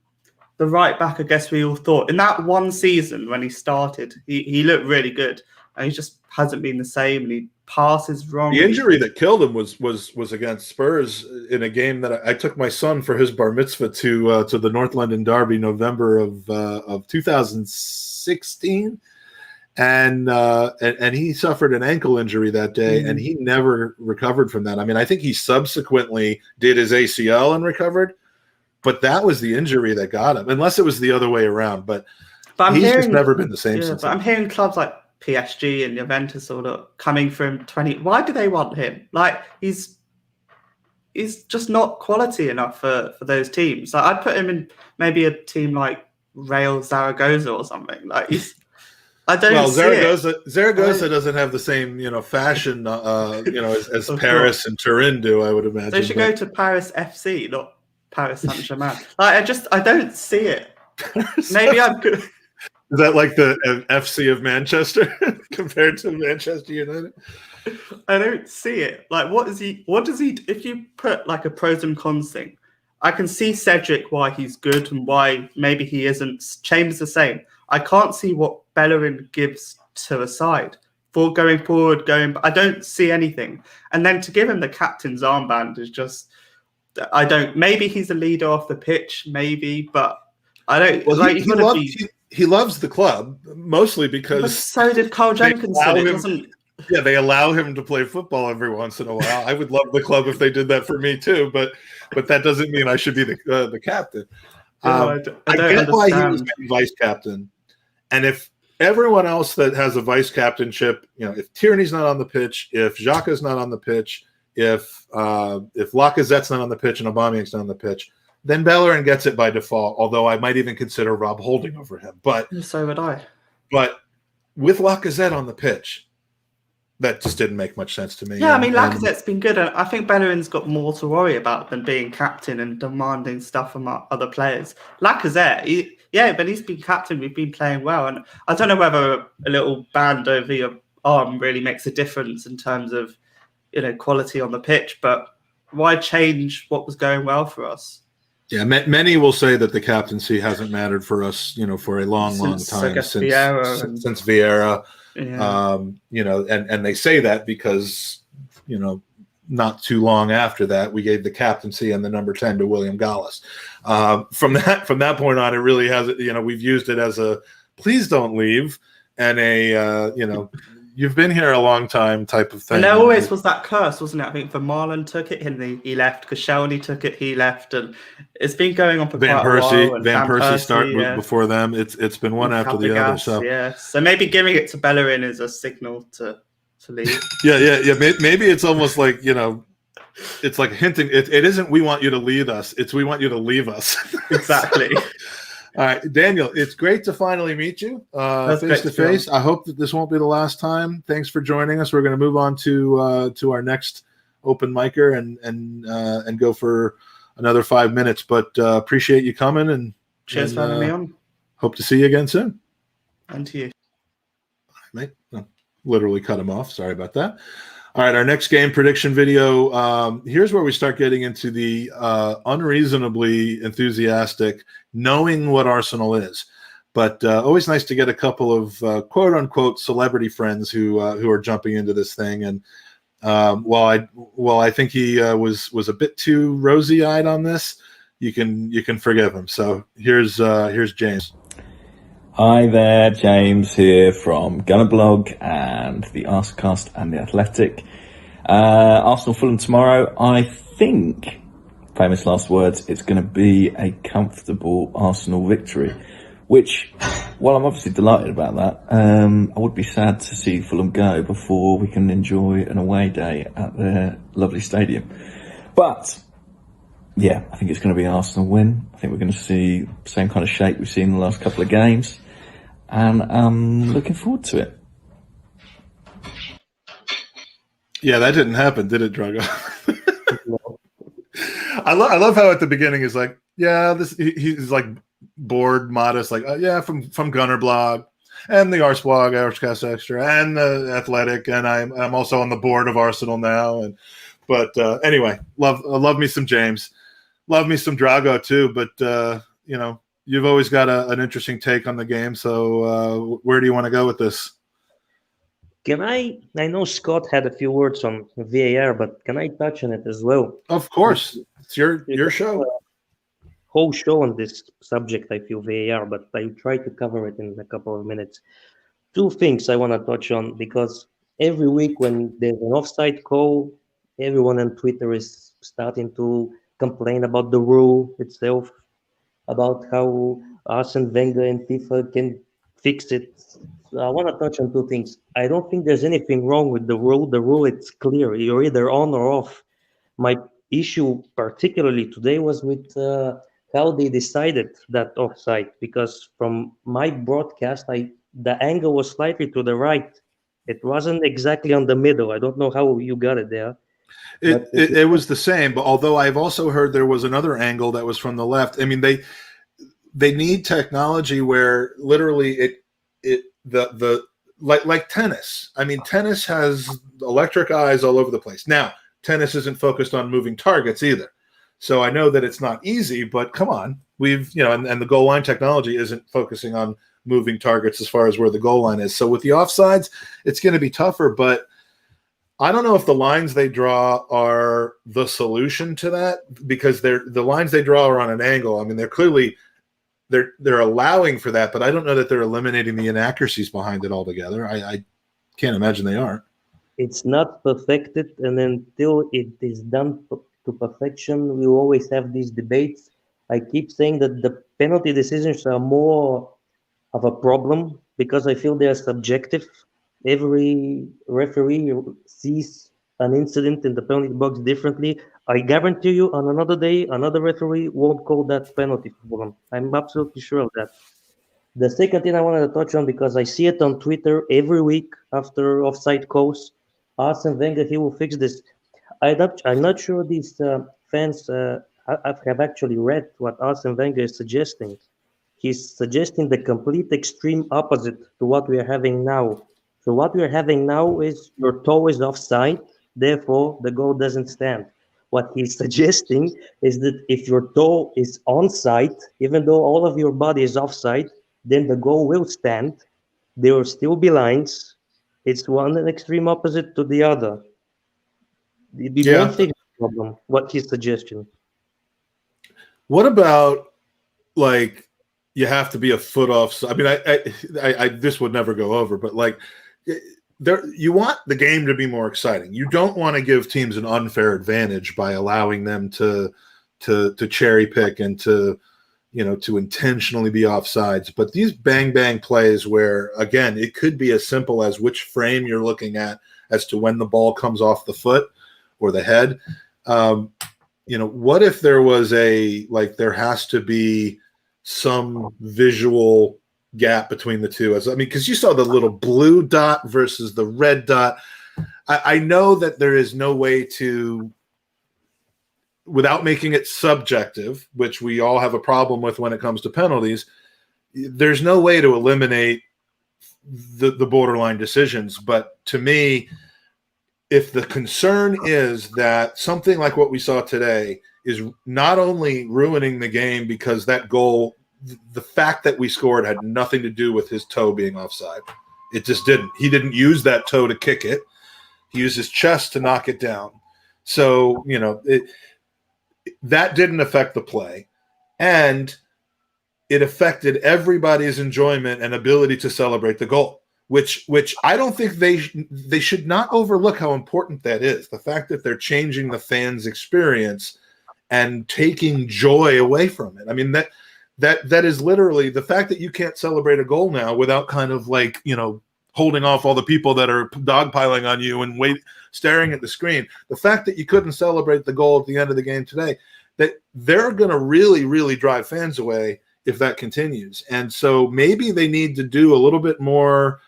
the right back I guess we all thought. In that one season when he started, he looked really good. And he just hasn't been the same, and he passes wrong. The injury that killed him was against Spurs in a game that I took my son for his bar mitzvah to the North London Derby, November of 2016, and he suffered an ankle injury that day, and he never recovered from that. I mean, I think he subsequently did his ACL and recovered, but that was the injury that got him, unless it was the other way around. But he's just never been the same since. But I'm hearing clubs like PSG and Juventus sort of coming from 20. Why do they want him? Like, he's just not quality enough for those teams. Like, I'd put him in maybe a team like Real Zaragoza or something. Like, I don't see Zaragoza doesn't have the same fashion as Paris and Turin do. I would imagine they should go to Paris FC, not Paris Saint-Germain. Like, I don't see it. Maybe I'm good. Is that like the FC of Manchester compared to Manchester United? I don't see it. Like, what does he? If you put like a pros and cons thing, I can see Cedric why he's good and why maybe he isn't. Chambers the same. I can't see what Bellerin gives to a side for going forward. I don't see anything. And then to give him the captain's armband is just. I don't. Maybe he's a leader off the pitch. Maybe, but I don't. Well, like, he loves the club mostly because. But so did Carl Jenkinson. They allow him to play football every once in a while. I would love the club if they did that for me too, but that doesn't mean I should be the captain. I get why he was vice captain, and if everyone else that has a vice captainship, if Tierney's not on the pitch, if Xhaka's not on the pitch, if Lacazette's not on the pitch and Aubameyang's not on the pitch, then Bellerin gets it by default. Although I might even consider Rob Holding over him, but so would I. But with Lacazette on the pitch. That just didn't make much sense to me. Yeah, I mean, Lacazette's been good. And I think Bellerin's got more to worry about than being captain and demanding stuff from other players. Lacazette, but he's been captain. We've been playing well. And I don't know whether a little band over your arm really makes a difference in terms of, quality on the pitch. But why change what was going well for us? Yeah, many will say that the captaincy hasn't mattered for us, for a long time since Vieira. Yeah. And they say that because, not too long after that, we gave the captaincy and the number 10 to William Gallas. From that point on, it really has, we've used it as a please don't leave and you've been here a long time type of thing. And there always was that curse, wasn't it? I think Vermaelen took it and he left. Koscielny took it, he left, and it's been going on for quite a while. Van Persie started before them. It's been one after the other. So maybe giving it to Bellerin is a signal to leave. Yeah. Maybe it's almost like it's like hinting. It isn't we want you to lead us. It's we want you to leave us. Exactly. All right, Daniel, it's great to finally meet you face to face. I hope that this won't be the last time. Thanks for joining us. We're going to move on to our next open micer and go for another 5 minutes. But appreciate you coming and cheers for having me on. Hope to see you again soon. And to you, mate. Literally cut him off. Sorry about that. All right, our next game prediction video. Here's where we start getting into the unreasonably enthusiastic, knowing what Arsenal is. But always nice to get a couple of quote unquote celebrity friends who are jumping into this thing. And while I think he was a bit too rosy eyed on this, you can forgive him. So here's James. Hi there, James here from Gunner Blog and the Arsecast and the Athletic. Arsenal Fulham tomorrow. I think, famous last words, it's going to be a comfortable Arsenal victory, which, while I'm obviously delighted about that, I would be sad to see Fulham go before we can enjoy an away day at their lovely stadium. But yeah, I think it's going to be an Arsenal win. I think we're going to see the same kind of shape we've seen in the last couple of games. And I'm looking forward to it. Yeah, that didn't happen, did it, Drago? I love how at the beginning is like, yeah, he's like bored, modest, like, from Gunner Blog and the Arsblog, Arscast Extra, and the Athletic, and I'm also on the board of Arsenal now. But anyway, love me some James, love me some Drago too. But you've always got an interesting take on the game. So where do you want to go with this? Can I know Scott had a few words on VAR, but can I touch on it as well? Of course. It's your show. Whole show on this subject, I feel VAR, but I try to cover it in a couple of minutes. Two things I want to touch on, because every week when there's an offside call, everyone on Twitter is starting to complain about the rule itself, about how Arsene Wenger and FIFA can fix it. So I want to touch on two things. I don't think there's anything wrong with the rule. The rule, it's clear. You're either on or off. My issue, particularly today, was with how they decided that offside, because from my broadcast, the angle was slightly to the right. It wasn't exactly on the middle. I don't know how you got it there. It was the same, but although I've also heard there was another angle that was from the left. I mean, they need technology where literally like tennis. I mean, tennis has electric eyes all over the place. Now, tennis isn't focused on moving targets either. So I know that it's not easy, but come on, and the goal line technology isn't focusing on moving targets as far as where the goal line is. So with the offsides, it's going to be tougher, but I don't know if the lines they draw are the solution to that, because the lines they draw are on an angle. I mean, they're allowing for that, but I don't know that they're eliminating the inaccuracies behind it altogether. I can't imagine they are. It's not perfected, and until it is done to perfection, we always have these debates. I keep saying that the penalty decisions are more of a problem because I feel they are subjective. Every referee sees an incident in the penalty box differently. I guarantee you, on another day, another referee won't call that penalty for them. I'm absolutely sure of that. The second thing I wanted to touch on, because I see it on Twitter every week after offside calls, Arsene Wenger, he will fix this. I'm not sure these fans have actually read what Arsene Wenger is suggesting. He's suggesting the complete extreme opposite to what we are having now. So what we are having now is your toe is offside, therefore the goal doesn't stand. What he's suggesting is that if your toe is onside, even though all of your body is offside, then the goal will stand. There will still be lines. It's one extreme opposite to the other. It won't fix the problem. What his suggestion? What about, like, you have to be a foot off? I mean, I this would never go over, but like, you want the game to be more exciting. You don't want to give teams an unfair advantage by allowing them to cherry pick and to intentionally be offsides. But these bang bang plays where, again, it could be as simple as which frame you're looking at as to when the ball comes off the foot or the head. What if there was there has to be some visual gap between the two? Because you saw the little blue dot versus the red dot. I know that there is no way to, without making it subjective, which we all have a problem with when it comes to penalties, there's no way to eliminate the borderline decisions. But to me, if the concern is that something like what we saw today is not only ruining the game because that goal, the fact that we scored had nothing to do with his toe being offside. It just didn't. He didn't use that toe to kick it. He used his chest to knock it down. So, that didn't affect the play. And it affected everybody's enjoyment and ability to celebrate the goal, which I don't think they should not overlook how important that is. The fact that they're changing the fans' experience and taking joy away from it. I mean, that is literally the fact that you can't celebrate a goal now without kind of holding off all the people that are dogpiling on you and staring at the screen. The fact that you couldn't celebrate the goal at the end of the game today, that they're going to really, really drive fans away if that continues. And so maybe they need to do a little bit more,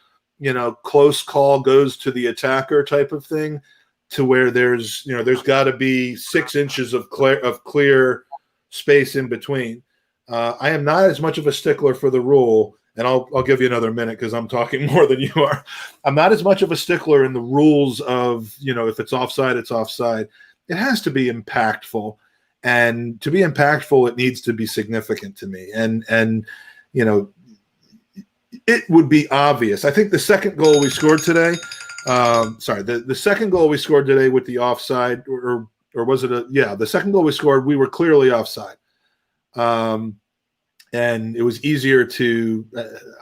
close call goes to the attacker type of thing, to where there's got to be 6 inches of clear space in between. I am not as much of a stickler for the rule, and I'll give you another minute because I'm talking more than you are. I'm not as much of a stickler in the rules of, if it's offside, it's offside. It has to be impactful. And to be impactful, it needs to be significant to me. And it would be obvious. I think the second goal we scored today, the second goal we scored today with the offside, or was it the second goal we scored, we were clearly offside. And it was easier to,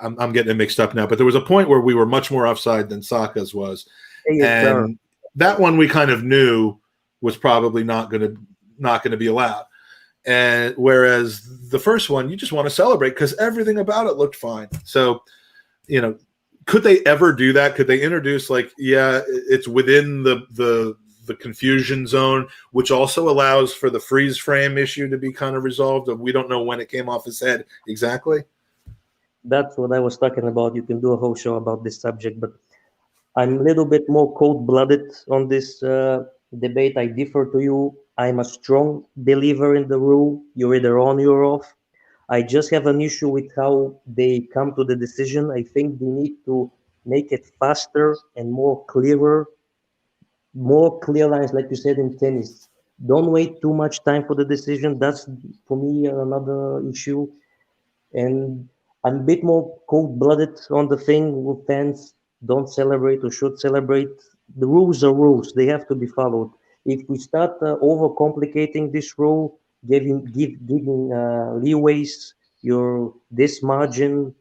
I'm getting it mixed up now, but there was a point where we were much more offside than Saka's was. And that one we kind of knew was probably not going to be allowed. And whereas the first one, you just want to celebrate because everything about it looked fine. So, could they ever do that? Could they introduce it's within the confusion zone, which also allows for the freeze frame issue to be kind of resolved? We don't know when it came off his head exactly. That's what I was talking about. You can do a whole show about this subject, but I'm a little bit more cold-blooded on this debate. I differ to you. I'm a strong believer in the rule. You're either on, you're off. I just have an issue with how they come to the decision. I think they need to make it faster and more clear lines, like you said in tennis. Don't wait too much time for the decision. That's for me another issue. And I'm a bit more cold-blooded on the thing with fans don't celebrate or should celebrate. The rules are rules; they have to be followed. If we start overcomplicating this rule, giving leeways, your this margin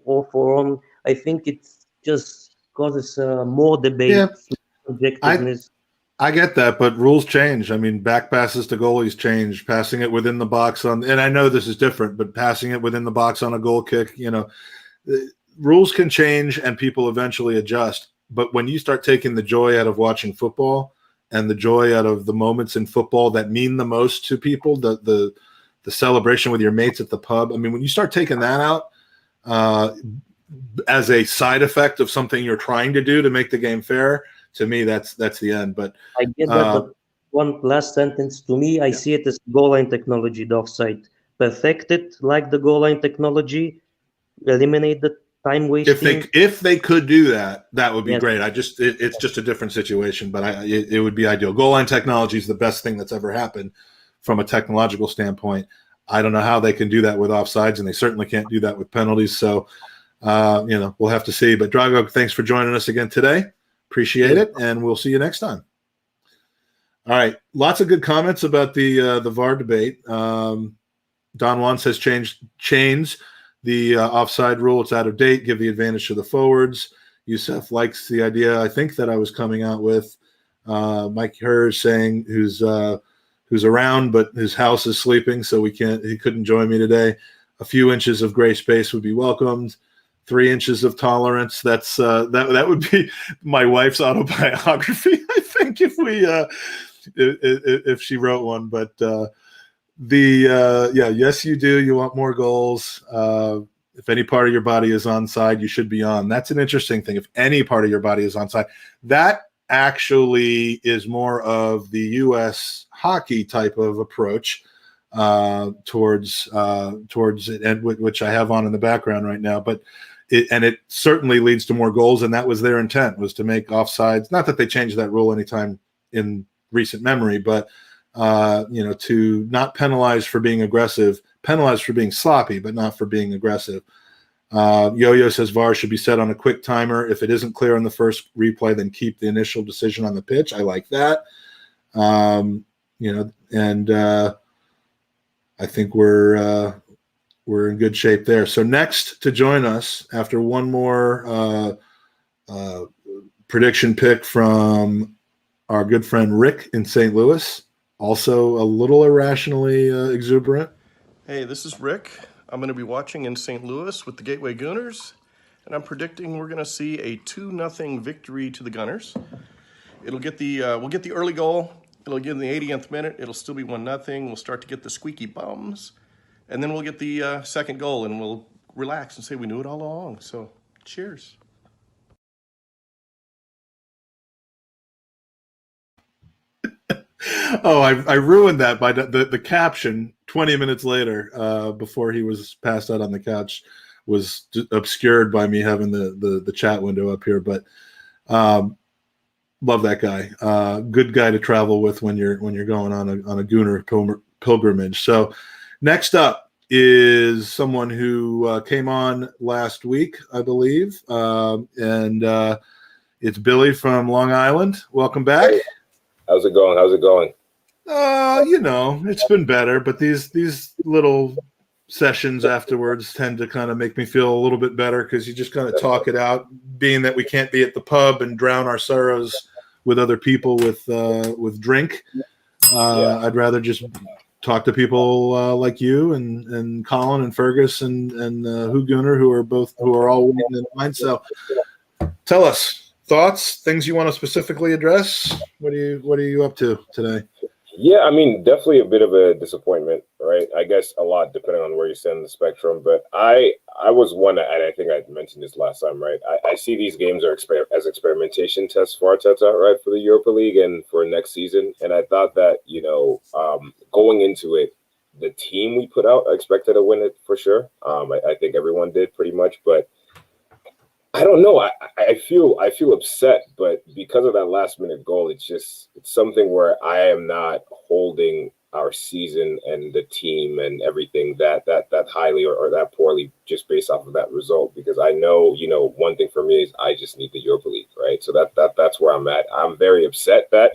or for on, I think it just causes more debate, Yeah, subjectiveness. I get that, but rules change. I mean, back passes to goalies change, passing it within the box and I know this is different, but passing it within the box on a goal kick, rules can change and people eventually adjust. But when you start taking the joy out of watching football and the joy out of the moments in football that mean the most to people, the celebration with your mates at the pub, I mean, when you start taking that out as a side effect of something you're trying to do to make the game fair, to me, that's the end. But I get that, but one last sentence. To me, I see it as goal line technology, the offside. Perfect it like the goal line technology, eliminate the time wasting. If they could do that, that would be Yes. great. It's just a different situation, but it would be ideal. Goal line technology is the best thing that's ever happened from a technological standpoint. I don't know how they can do that with offsides, and they certainly can't do that with penalties. So, we'll have to see. But Drago, thanks for joining us again today. Appreciate it, and we'll see you next time. All right, lots of good comments about the VAR debate. Don Juan says change the offside rule. It's out of date. Give the advantage to the forwards. Youssef likes the idea, I think, that I was coming out with. Mike Herr is saying who's around, but his house is sleeping, so he couldn't join me today. A few inches of gray space would be welcomed. 3 inches of tolerance. That's that would be my wife's autobiography, I think, if she wrote one. But yes, you do. You want more goals. If any part of your body is onside, you should be on. That's an interesting thing. If any part of your body is onside, that actually is more of the U.S. hockey type of approach towards it, and which I have on in the background right now. But it certainly leads to more goals, and that was their intent, was to make offsides. Not that they changed that rule anytime in recent memory, but to not penalize for being aggressive, penalize for being sloppy, but not for being aggressive. Yo-Yo says VAR should be set on a quick timer. If it isn't clear on the first replay, then keep the initial decision on the pitch. I like that. I think we're in good shape there. So next to join us after one more prediction pick from our good friend Rick in St. Louis, also a little irrationally exuberant. Hey, this is Rick. I'm going to be watching in St. Louis with the Gateway Gooners, and I'm predicting we're going to see a 2-0 victory to the Gunners. We'll get the early goal. It'll get in the 80th minute. It'll still be 1-0. We'll start to get the squeaky bums. And then we'll get the second goal, and we'll relax and say we knew it all along. So, cheers. Oh, I ruined that by the caption 20 minutes later, before he was passed out on the couch, was obscured by me having the chat window up here. But love that guy. Good guy to travel with when you're going on a Gooner pilgrimage. So next up is someone who came on last week, I believe, and it's Billy from Long Island. Welcome back. Hey. How's it going? It's been better, but these little sessions afterwards tend to kind of make me feel a little bit better, because you just kind of talk it out, being that we can't be at the pub and drown our sorrows with other people with drink. I'd rather just talk to people like you and Colin and Fergus and Gooner, who are all waiting in line. So tell us thoughts, things you want to specifically address. What are you up to today? Yeah, I mean, definitely a bit of a disappointment, right? I guess a lot depending on where you stand in the spectrum. But I was one, and I think I mentioned this last time, right? I see these games as experimentation tests for Arteta, right, for the Europa League and for next season. And I thought that, going into it, the team we put out expected to win it for sure. I think everyone did pretty much, but I don't know. I feel upset, but because of that last minute goal, it's something where I am not holding our season and the team and everything that highly or that poorly just based off of that result, because I know, one thing for me is I just need the Europa League, right? So that's where I'm at. I'm very upset that,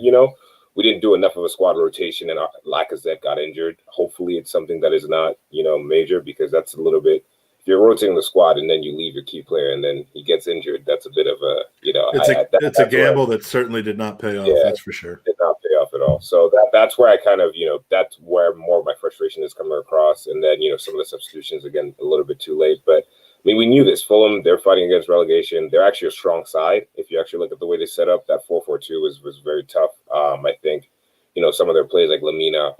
we didn't do enough of a squad rotation and Lacazette got injured. Hopefully it's something that is not, major, because that's a little bit, if you're rotating the squad and then you leave your key player and then he gets injured, that's a bit of a, it's a gamble that certainly did not pay off. That's for sure. Did not pay off at all. So that's where I kind of, that's where more of my frustration is coming across. And then, some of the substitutions, again, a little bit too late. But I mean, we knew this. Fulham, they're fighting against relegation. They're actually a strong side. If you actually look at the way they set up, that 4-4-2 was very tough. I think, some of their plays like Lamina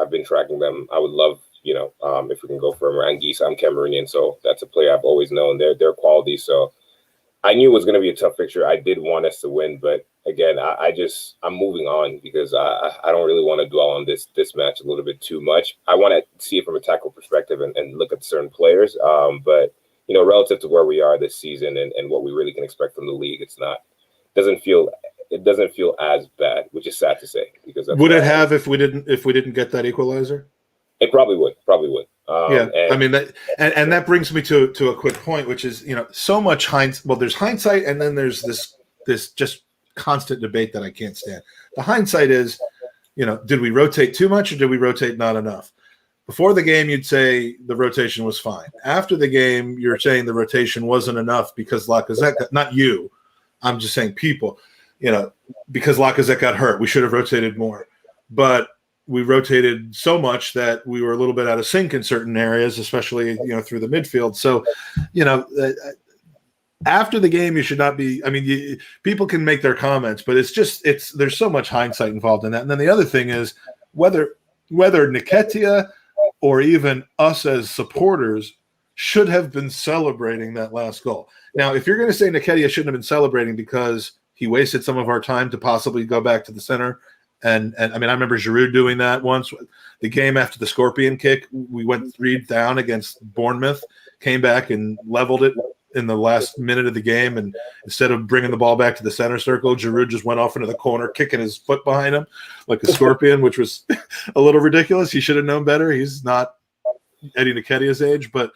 I've been tracking them. I would love, if we can go for Rangisa. I'm Cameroonian, so that's a player I've always known. Their quality. So I knew it was going to be a tough fixture. I did want us to win, but again, I'm moving on because I don't really want to dwell on this match a little bit too much. I want to see it from a tackle perspective and look at certain players. But relative to where we are this season and what we really can expect from the league, it doesn't feel as bad, which is sad to say, because would it have if we didn't get that equalizer? It probably would. I mean that brings me to a quick point, which is so much hindsight. Well, there's hindsight, and then there's this just constant debate that I can't stand. The hindsight is, did we rotate too much or did we rotate not enough? Before the game, you'd say the rotation was fine. After the game, you're saying the rotation wasn't enough because Lacazette, not you, I'm just saying people, because Lacazette got hurt. We should have rotated more. But we rotated so much that we were a little bit out of sync in certain areas, especially, through the midfield. So, after the game, you should not be, people can make their comments, but there's so much hindsight involved in that. And then the other thing is whether Nketiah or even us as supporters should have been celebrating that last goal. Now, if you're going to say Nketiah shouldn't have been celebrating because he wasted some of our time to possibly go back to the center, and I remember Giroud doing that once. The game after the Scorpion kick, we went 3 down against Bournemouth, came back and leveled it in the last minute of the game, and instead of bringing the ball back to the center circle, Giroud just went off into the corner, kicking his foot behind him like a scorpion, which was a little ridiculous. He should have known better. He's not Eddie Nketiah's age, but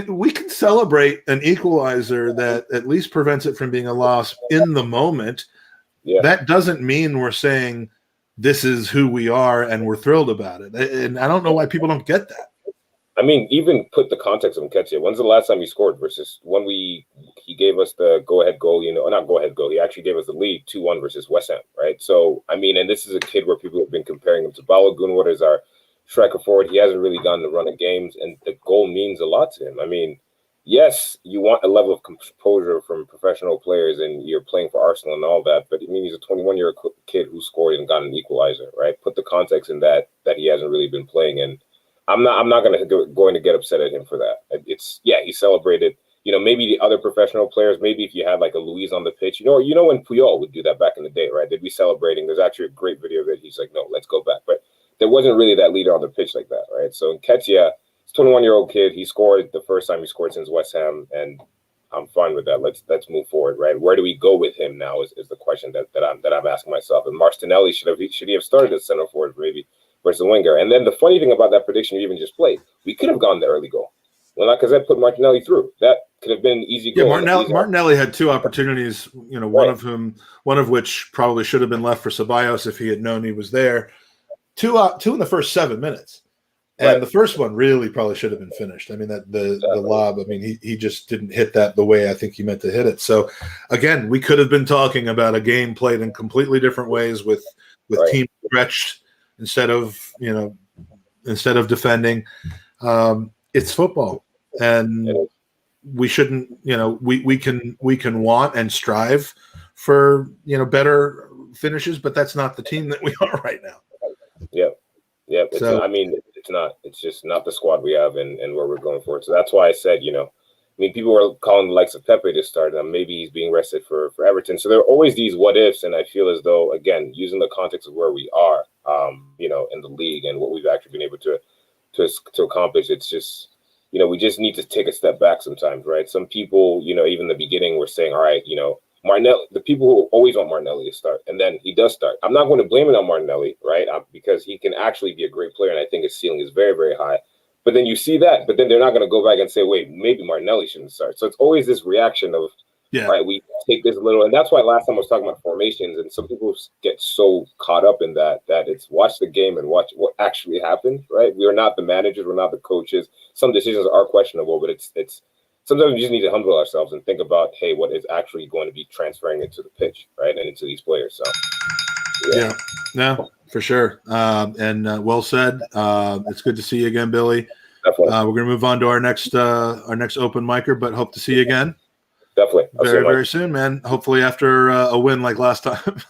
we can celebrate an equalizer that at least prevents it from being a loss in the moment. Yeah. That doesn't mean we're saying this is who we are and we're thrilled about it. And I don't know why people don't get that. Even put the context of Nketiah. When's the last time he scored versus when he gave us the go-ahead goal, not go-ahead goal. He actually gave us the lead 2-1 versus West Ham, right? So, and this is a kid where people have been comparing him to Balogun, is our striker forward. He hasn't really gotten the run of games, and the goal means a lot to him. Yes, you want a level of composure from professional players, and you're playing for Arsenal and all that, but he's a 21-year-old kid who scored and got an equalizer, right? Put the context in that he hasn't really been playing, and I'm not going to get upset at him for that. He celebrated. Maybe the other professional players, maybe if you had like a Luis on the pitch, when Puyol would do that back in the day, right? They'd be celebrating. There's actually a great video that he's like, no, let's go back. But there wasn't really that leader on the pitch like that, right? So Nketiah, he's a 21-year-old kid. He scored the first time he scored since West Ham, and I'm fine with that. Let's move forward, right? Where do we go with him now is the question that I'm asking myself. And Martinelli should he have started as center forward maybe versus the winger? And then the funny thing about that prediction you even just played, we could have gone the early goal. Well, not because I put Martinelli through. That could have been an easy goal. Yeah, Martinelli had 2 opportunities, right. one of which probably should have been left for Ceballos if he had known he was there. 2 in the first 7 minutes. And right. The first one really probably should have been finished. The lob, he just didn't hit that the way I think he meant to hit it. So, again, we could have been talking about a game played in completely different ways with right. Teams stretched instead of defending. It's football. And we shouldn't, we can want and strive for, better finishes, but that's not the team that we are right now. Yep. It's not. It's just not the squad we have and where we're going forward. So that's why I said, people were calling the likes of Pepe to start. Maybe he's being rested for Everton. So there are always these what ifs, and I feel as though, again, using the context of where we are, in the league and what we've actually been able to accomplish. It's just, we just need to take a step back sometimes, right? Some people, even in the beginning were saying, all right, Martinelli, the people who always want Martinelli to start, and then he does start. I'm not going to blame it on Martinelli, right? Because he can actually be a great player, and I think his ceiling is very, very high. But then you see that, but then they're not going to go back and say, wait, maybe Martinelli shouldn't start. So it's always this reaction of, right, we take this little, and that's why last time I was talking about formations, and some people get so caught up in that it's watch the game and watch what actually happened, right? We are not the managers, we're not the coaches. Some decisions are questionable, but it's sometimes we just need to humble ourselves and think about, hey, what is actually going to be transferring into the pitch, right, and into these players. So, yeah, no, for sure. And well said. It's good to see you again, Billy. Definitely. We're going to move on to our next open micer, but hope to see you again. Definitely. Very, very soon, man. Hopefully after a win like last time.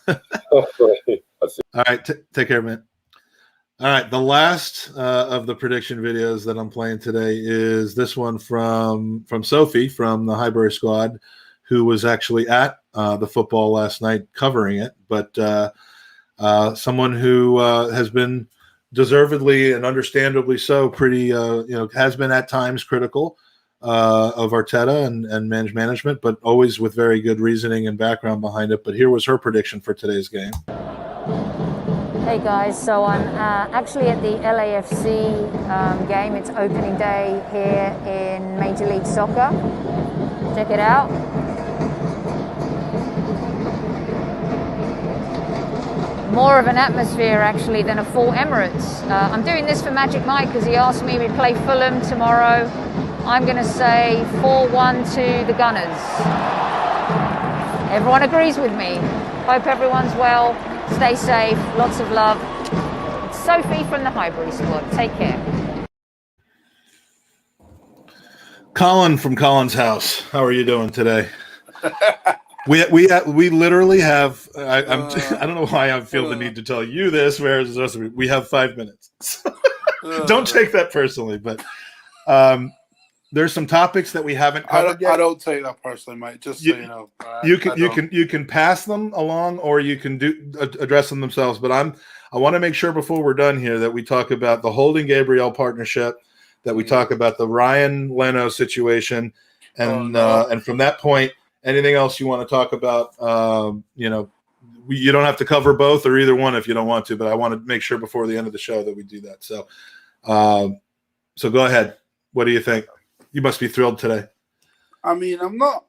All right. Take care, man. All right. The last of the prediction videos that I'm playing today is this one from Sophie from the Highbury squad, who was actually at the football last night covering it. But someone who has been deservedly and understandably so pretty, has been at times critical of Arteta and management, but always with very good reasoning and background behind it. But here was her prediction for today's game. Hey guys, so I'm actually at the LAFC game. It's opening day here in Major League Soccer. Check it out. More of an atmosphere actually than a full Emirates. I'm doing this for Magic Mike because he asked me. We play Fulham tomorrow. I'm going to say 4-1 to the Gunners. Everyone agrees with me. Hope everyone's well. Stay safe. Lots of love. It's Sophie from the Highbury squad. Take care. Colin from Colin's house. How are you doing today? We literally have. I don't know why I feel the need to tell you this. Whereas we have 5 minutes. Don't take that personally, but there's some topics that we haven't covered yet. I don't take that personally, mate. Just so you know, you can pass them along, or you can address them themselves. But I want to make sure before we're done here that we talk about the Holding Gabriel partnership, that we talk about the Ryan Leno situation, and and from that point, anything else you want to talk about, you don't have to cover both or either one if you don't want to, but I want to make sure before the end of the show that we do that. So, so go ahead. What do you think? You must be thrilled today. I mean, I'm not.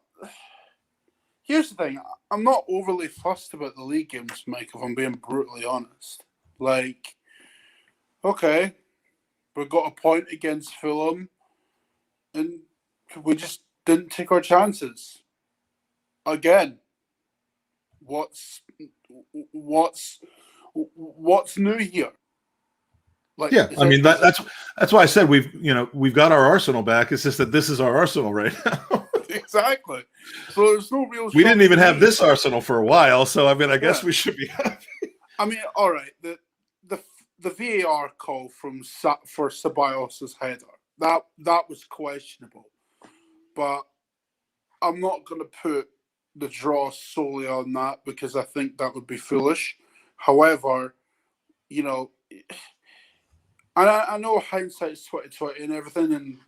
Here's the thing. I'm not overly fussed about the league games, Mike, if I'm being brutally honest. Like, okay, we got a point against Fulham, and we just didn't take our chances. Again, what's new here? Like, yeah, I mean that's why I said we've got our arsenal back. It's just that this is our arsenal right now. Exactly. So there's no real. We didn't even have this arsenal for a while, so I mean, I guess we should be happy. I mean, all right, the VAR call for Ceballos' header that was questionable, but I'm not going to put the draw solely on that because I think that would be foolish. However, I know hindsight's 20/20 and everything, and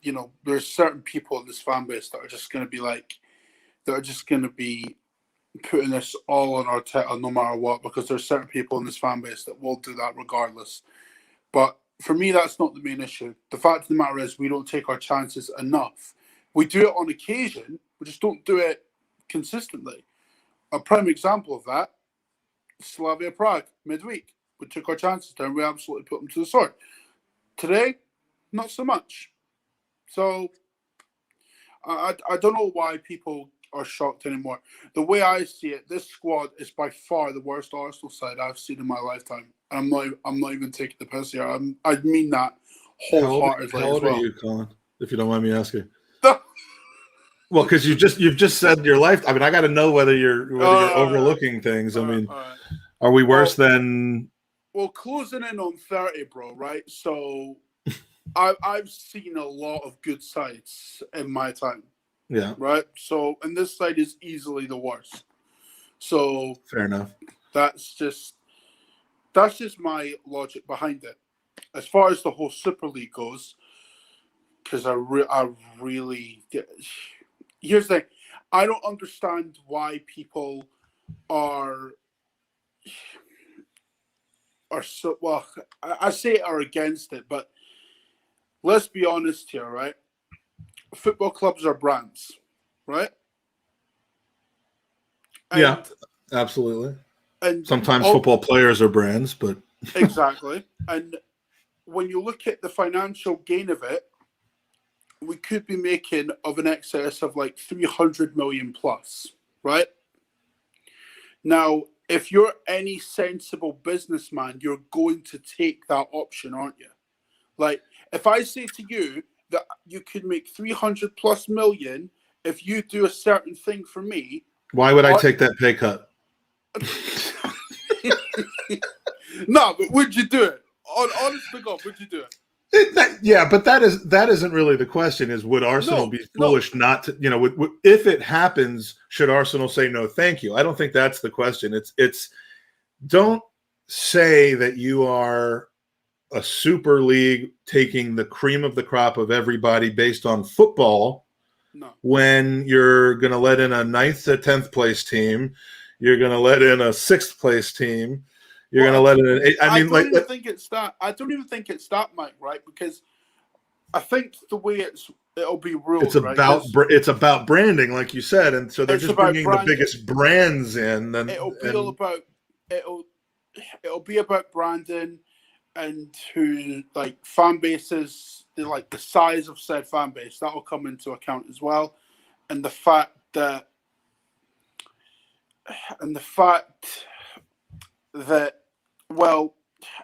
there's certain people in this fan base that are just going to be putting this all on Arteta no matter what, because there's certain people in this fan base that will do that regardless. But for me, that's not the main issue. The fact of the matter is we don't take our chances enough. We do it on occasion, we just don't do it consistently. A prime example of that, Slavia Prague, midweek. We took our chances there and we absolutely put them to the sword. Today, not so much. So, I don't know why people are shocked anymore. The way I see it, this squad is by far the worst Arsenal side I've seen in my lifetime. I'm not even taking the piss here. I mean that wholeheartedly. How old are you, Colin? If you don't mind me asking. Well, because you've just said your life. I mean, I got to know whether you're overlooking things. I mean, are we worse than? Well, closing in on 30, bro. Right. So, I've seen a lot of good sides in my time. Yeah. Right. So, and this side is easily the worst. So fair enough. That's just That's just my logic behind it. As far as the whole Super League goes, because I really here's the thing. I don't understand why people are so well. I say are against it, but let's be honest here, right? Football clubs are brands, right? Yeah, absolutely. And sometimes football players are brands, but exactly. And when you look at the financial gain of it, we could be making of an excess of like 300 million plus, right? Now, if you're any sensible businessman, you're going to take that option, aren't you? Like, if I say to you that you could make 300 plus million if you do a certain thing for me, why would I take that pay cut? No, but would you do it? Honest to God, would you do it? Yeah, but that isn't really the question. Is would Arsenal be foolish not to? If it happens, should Arsenal say no, thank you? I don't think that's the question. It's don't say that you are a super league taking the cream of the crop of everybody based on football. No. When you're going to let in a 9th to 10th place team, you're going to let in a 6th place team. You're going to let in. I don't even think it's that. I don't even think it's that, Mike. Right? Because I think the way it'll be ruled. It's about branding, like you said, and so they're just bringing the biggest brands in. Then it'll be about branding and who like fan bases, like the size of said fan base. That will come into account as well, and the fact that well,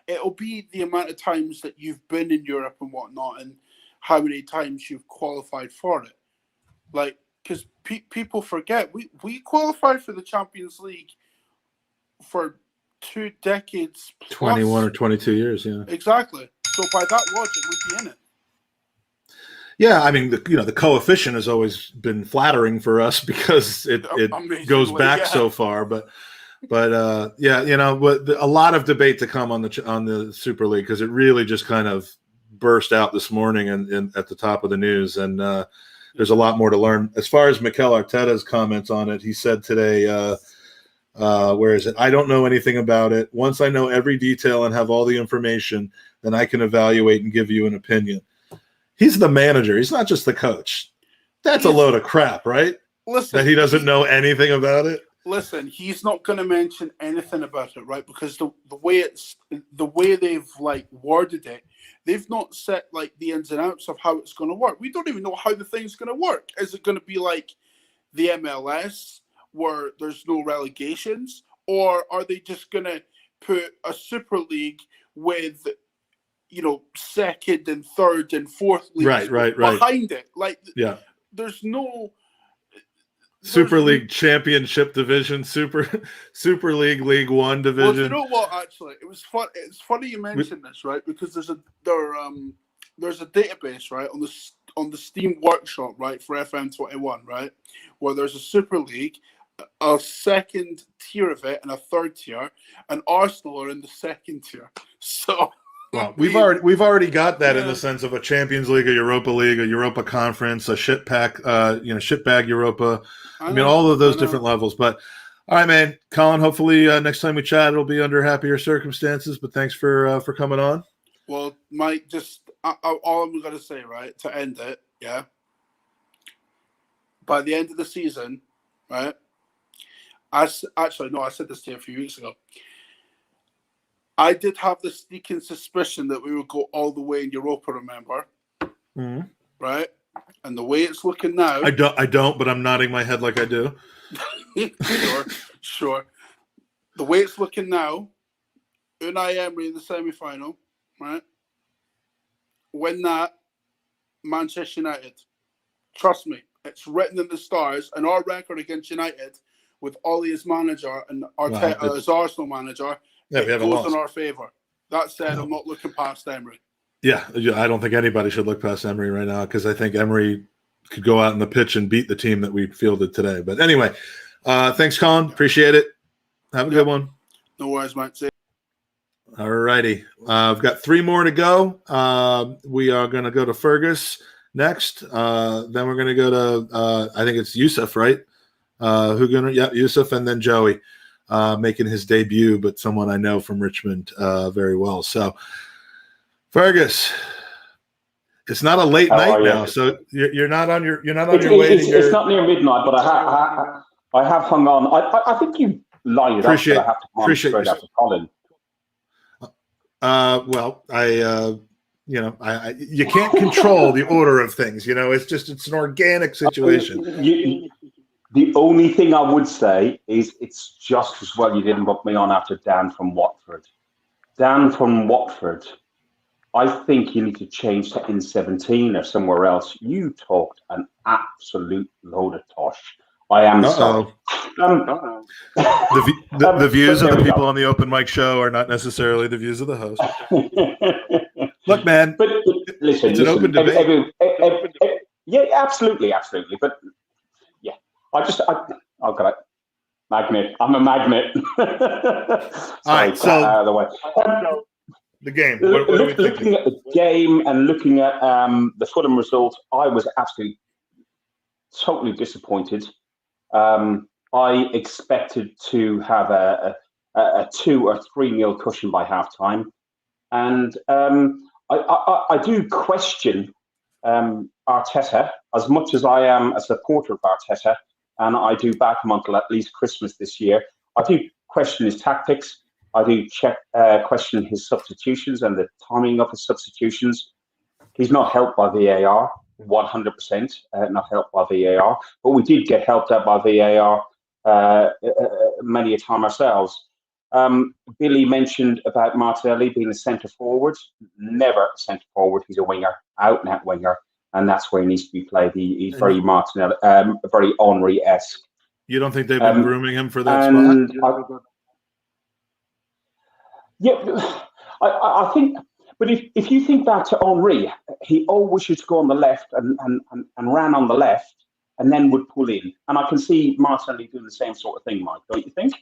it'll be the amount of times that you've been in Europe and whatnot, and how many times you've qualified for it. Like, because people forget, we qualified for the Champions League for 2 decades plus. 21 or 22 years, yeah. Exactly. So by that logic, we'd be in it. Yeah, I mean, the coefficient has always been flattering for us because it goes back so far, but yeah, a lot of debate to come on the Super League because it really just kind of burst out this morning and at the top of the news, and there's a lot more to learn. As far as Mikel Arteta's comments on it, he said today, where is it? I don't know anything about it. Once I know every detail and have all the information, then I can evaluate and give you an opinion. He's the manager. He's not just the coach. That's a load of crap, right? Listen, that he doesn't know anything about it. Listen, he's not going to mention anything about it, right? Because the way they've like worded it, they've not set like the ins and outs of how it's going to work. We don't even know how the thing's going to work. Is it going to be like the MLS where there's no relegations, or are they just going to put a Super League with 2nd and 3rd and 4th leagues behind it? Like, yeah, there's no Super League Championship Division, Super League League One Division. Well, you know what? Actually, it was fun. It's funny you mentioned this, right? Because there's a database, right, on the Steam Workshop, right, for FM21, right, where there's a Super League, a 2nd tier of it, and a 3rd tier, and Arsenal are in the 2nd tier. So. Well, we've already got that in the sense of a Champions League, a Europa League, a Europa Conference, a shitbag Europa. I mean, all of those different levels. But all right, man, Colin. Hopefully, next time we chat, it'll be under happier circumstances. But thanks for coming on. Well, Mike, just all I'm gonna say, right, to end it, yeah. By the end of the season, right? I said this to you a few weeks ago. I did have the sneaking suspicion that we would go all the way in Europa, remember? Mm-hmm. Right? And the way it's looking now... I don't, but I'm nodding my head like I do. Sure. The way it's looking now, Unai Emery in the semi-final, right? Win that, Manchester United. Trust me, it's written in the stars, and our record against United, with Ollie as manager and Arteta as Arsenal manager... Yeah, we haven't lost. In our favor. That said, I'm not looking past Emery. Yeah, I don't think anybody should look past Emery right now because I think Emery could go out in the pitch and beat the team that we fielded today. But anyway, thanks, Colin. Appreciate it. Have a good one. No worries, mate. See you. All righty. I've got 3 more to go. We are going to go to Fergus next. Then we're going to go to, I think it's Yusuf, right? Yusuf, and then Joey making his debut, but someone I know from Richmond very well. So, Fergus, it's not a late night now, so you're not on your way. It's not near midnight, but I have hung on. I think you lined it up. But I have to come on straight after Colin. Well, you can't control the order of things. It's an organic situation. The only thing I would say is it's just as well you didn't book me on after Dan from Watford. Dan from Watford, I think you need to change to N17 or somewhere else. You talked an absolute load of tosh. I am sorry. The views of the people on the open mic show are not necessarily the views of the host. Look, man, but listen, it's an open debate. Yeah, absolutely. But yeah, okay. Magnet. I'm a magnet. All right, so out of the way. The game. Looking at the game and looking at the Fulham result, I was absolutely totally disappointed. I expected to have a 2 or 3-0 cushion by halftime, and I do question Arteta as much as I am a supporter of Arteta, and I do back him until at least Christmas this year. I do question his tactics. I do question his substitutions and the timing of his substitutions. He's not helped by VAR, 100%, not helped by VAR. But we did get helped out by VAR many a time ourselves. Billy mentioned about Martinelli being a centre forward. Never a centre forward. He's a winger, out and out winger, and that's where he needs to be played. He's very Martinelli, very Henry-esque. You don't think they've been grooming him for that spot? I think. But if you think back to Henry, he always used to go on the left and ran on the left and then would pull in. And I can see Martinelli doing the same sort of thing, Mike. Don't you think?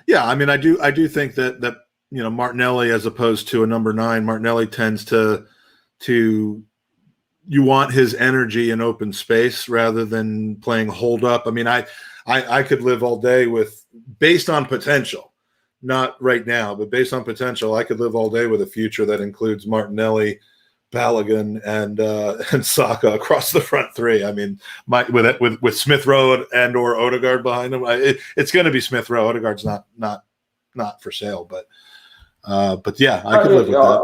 Yeah, I mean, I do think that Martinelli, as opposed to a number 9, Martinelli tends to you want his energy in open space rather than playing hold up. I mean, I could live all day with, based on potential. Not right now, but based on potential, I could live all day with a future that includes Martinelli, Balogun, and Saka across the front 3. I mean, with Smith Rowe and or Odegaard behind him, it's going to be Smith Rowe. Odegaard's not for sale, but yeah, I could live with that.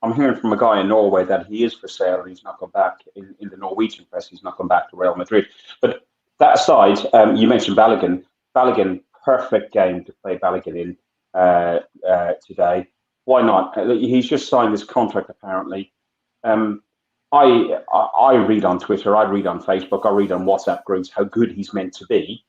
I'm hearing from a guy in Norway that he is for sale and he's not come back in the Norwegian press. He's not come back to Real Madrid. But that aside, you mentioned Balogun. Balogun. Perfect game to play Balogun in today. Why not? He's just signed this contract, apparently. I read on Twitter, I read on Facebook, I read on WhatsApp groups how good he's meant to be.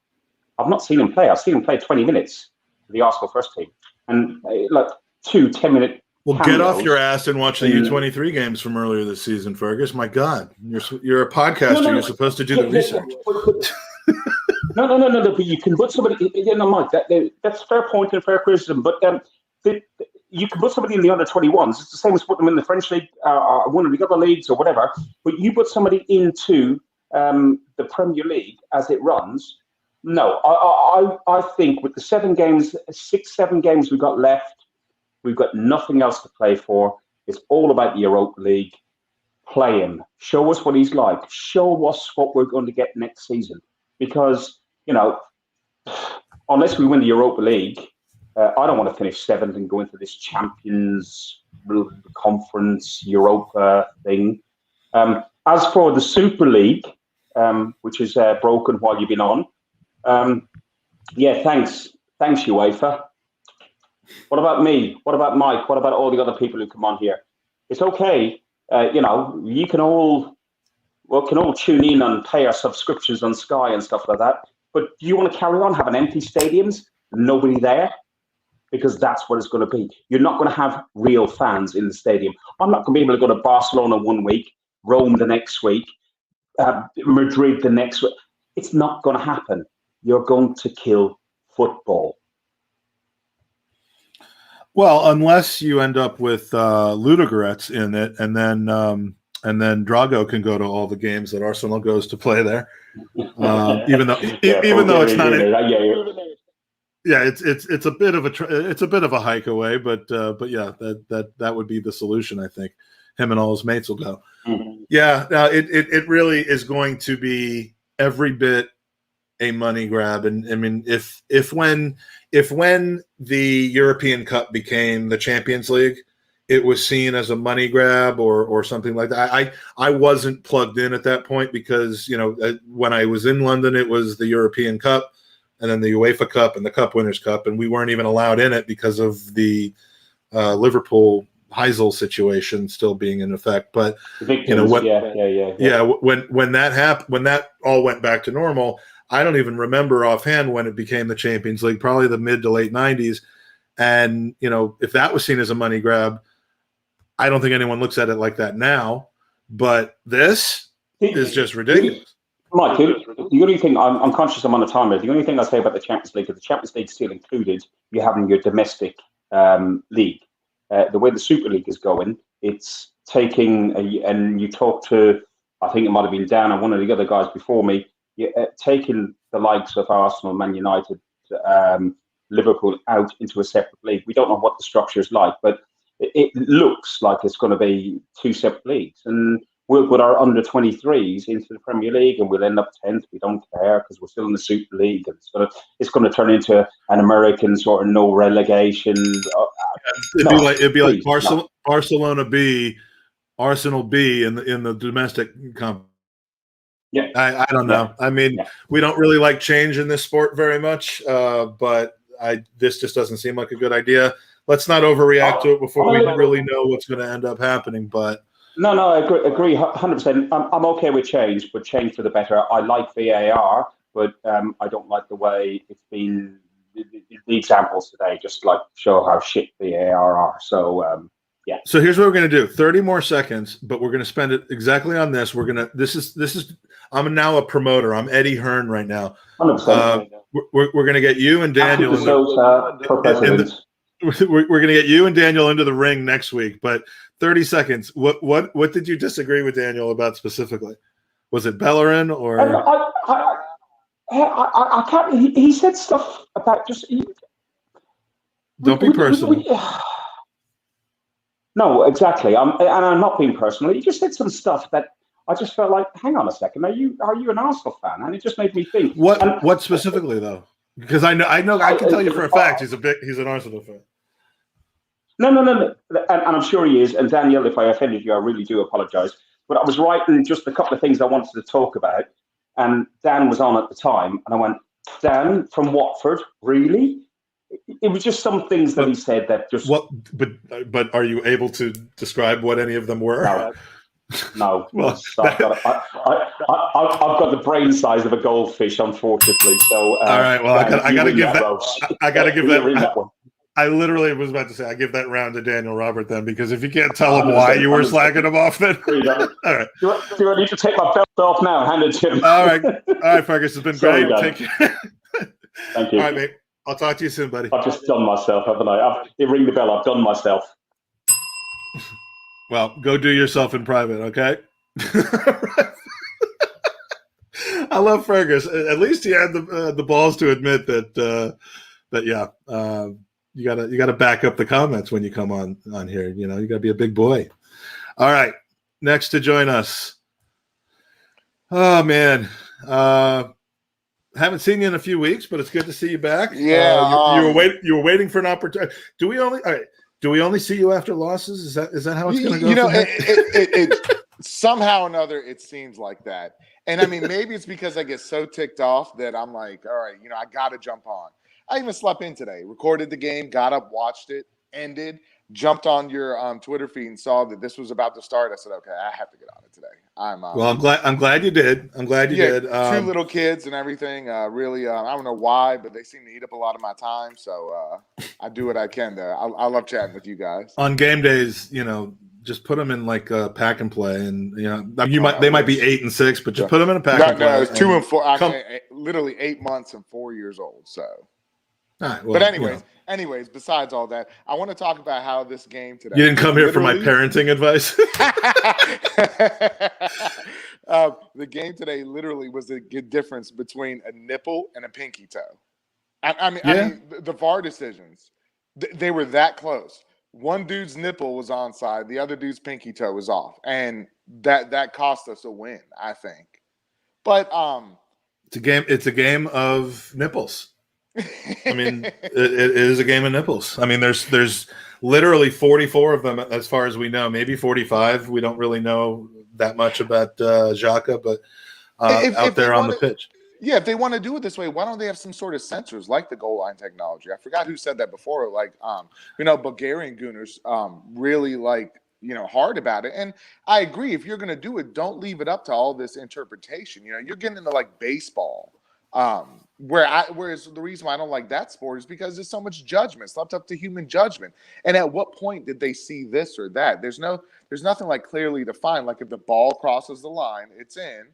I've not seen him play. I've seen him play 20 minutes for the Arsenal first team. And like 2 10-minute Well, get off your ass and watch the U23 games from earlier this season, Fergus. My God, you're a podcaster. You're supposed to do the research. No. But you can put somebody. Mike, that's a fair point and fair criticism. But you can put somebody in the under-21s. It's the same as putting them in the French league or one of the other leagues or whatever. But you put somebody into the Premier League as it runs. No, I think with the 7 games, 6-7 games we've got left, we've got nothing else to play for. It's all about the Europa League. Play him. Show us what he's like. Show us what we're going to get next season. Because, unless we win the Europa League, I don't want to finish 7th and go into this Champions Conference Europa thing. As for the Super League, which is broken while you've been on, thanks UEFA. What about me? What about Mike? What about all the other people who come on here? It's okay. You can all tune in and pay our subscriptions on Sky and stuff like that. But do you want to carry on having empty stadiums, nobody there? Because that's what it's going to be. You're not going to have real fans in the stadium. I'm not going to be able to go to Barcelona one week, Rome the next week, Madrid the next week. It's not going to happen. You're going to kill football. Well, unless you end up with Ludogorets in it, and then Drago can go to all the games that Arsenal goes to play there. Even though it's not. It's a bit of a hike away, but yeah, that would be the solution. I think him and all his mates will go. Mm-hmm. Yeah, no, it really is going to be every bit a money grab, and I mean, if when the European Cup became the Champions League, it was seen as a money grab or something like that. I wasn't plugged in at that point because when I was in London, it was the European Cup, and then the UEFA Cup and the Cup Winners' Cup, and we weren't even allowed in it because of the Liverpool Heysel situation still being in effect. But Victims, when that happened, when that all went back to normal, I don't even remember offhand when it became the Champions League, probably the mid to late 90s. And, if that was seen as a money grab, I don't think anyone looks at it like that now. But this is just ridiculous. Mike, the only thing, I'm conscious I'm on a timer. The only thing I say about the Champions League is the Champions League still included you having your domestic league. The way the Super League is going, it's taking, and you talk to, I think it might have been Dan and one of the other guys before me, taking the likes of Arsenal, Man United, Liverpool out into a separate league. We don't know what the structure is like, but it looks like it's going to be two separate leagues. And we'll put our under-23s into the Premier League, and we'll end up 10th. We don't care because we're still in the Super League. And it's going to turn into an American sort of no relegation. It'd be like Barcelona B, Arsenal B in the domestic competition. Yeah, I don't know. I mean, we don't really like change in this sport very much, but this just doesn't seem like a good idea. Let's not overreact to it before we really know what's going to end up happening. But no, I agree 100%. I'm okay with change, but change for the better. I like VAR, but I don't like the way it's been. The examples today just like show how shit VAR are. So yeah. So here's what we're going to do. 30 more seconds, but we're going to spend it exactly on this. This is I'm now a promoter. I'm Eddie Hearn right now. 100%. We're going to get you and Daniel we're going to get you and Daniel into the ring next week, but 30 seconds. What did you disagree with Daniel about specifically? Was it Bellerin or I can't, he said stuff about just don't be personal. No, exactly. I'm not being personal. He just said some stuff that I just felt like, hang on a second, are you an Arsenal fan? And it just made me think. What specifically though? Because I know I can tell you for a fact he's an Arsenal fan. No. And I'm sure he is. And Daniel, if I offended you, I really do apologize. But I was writing just a couple of things I wanted to talk about. And Dan was on at the time. And I went, Dan from Watford, really? It was just some things that he said that just. But are you able to describe what any of them were? No. Well, I've got the brain size of a goldfish, unfortunately. So all right. Well, I got to give that. I got to give that. One. I literally was about to say I give that round to Daniel Robert then, because if you can't tell him why you were slacking him off, then all right. Do I need to take my belt off now and hand it to him? All right, Fergus, it's been great. Thank you. All right, mate. I'll talk to you soon, buddy. I've just done myself, haven't I? You ring the bell. I've done myself. Well, go do yourself in private, okay? I love Fergus. At least he had the balls to admit that. You gotta back up the comments when you come on here. You gotta be a big boy. All right, next to join us. Oh man, haven't seen you in a few weeks, but it's good to see you back. Yeah, you were waiting for an opportunity. Do we only see you after losses? Is that how it's going to go? It somehow or another it seems like that. And I mean, maybe it's because I get so ticked off that I'm like, all right, I got to jump on. I even slept in today, recorded the game, got up, watched it, ended, jumped on your Twitter feed and saw that this was about to start. I said, okay, I have to get on it today. Well, I'm glad you did. I'm glad you did. 2 little kids and everything. Really, I don't know why, but they seem to eat up a lot of my time. So I do what I can there. I love chatting with you guys. On game days, just put them in like a pack and play, and they might be 8 and 6, but just put them in a pack and play. No, it's 2 and 4. I'm literally 8 months and 4 years old. So All right, well, But anyways, besides all that, I want to talk about how this game today. You didn't come here for my parenting advice. The game today literally was the difference between a nipple and a pinky toe. I mean, the VAR decisions, they were that close. One dude's nipple was onside, the other dude's pinky toe was off, and that cost us a win, I think. But it's a game of nipples. I mean, it is a game of nipples. I mean, there's literally 44 of them as far as we know, maybe 45. We don't really know that much about Xhaka, but out there on the pitch. Yeah, if they want to do it this way, why don't they have some sort of sensors like the goal line technology? I forgot who said that before. Like, Bulgarian Gooners really hard about it. And I agree. If you're going to do it, don't leave it up to all this interpretation. You're getting into like baseball. Whereas the reason why I don't like that sport is because there's so much judgment. It's left up to human judgment. And at what point did they see this or that? There's nothing like clearly defined. Like if the ball crosses the line, it's in.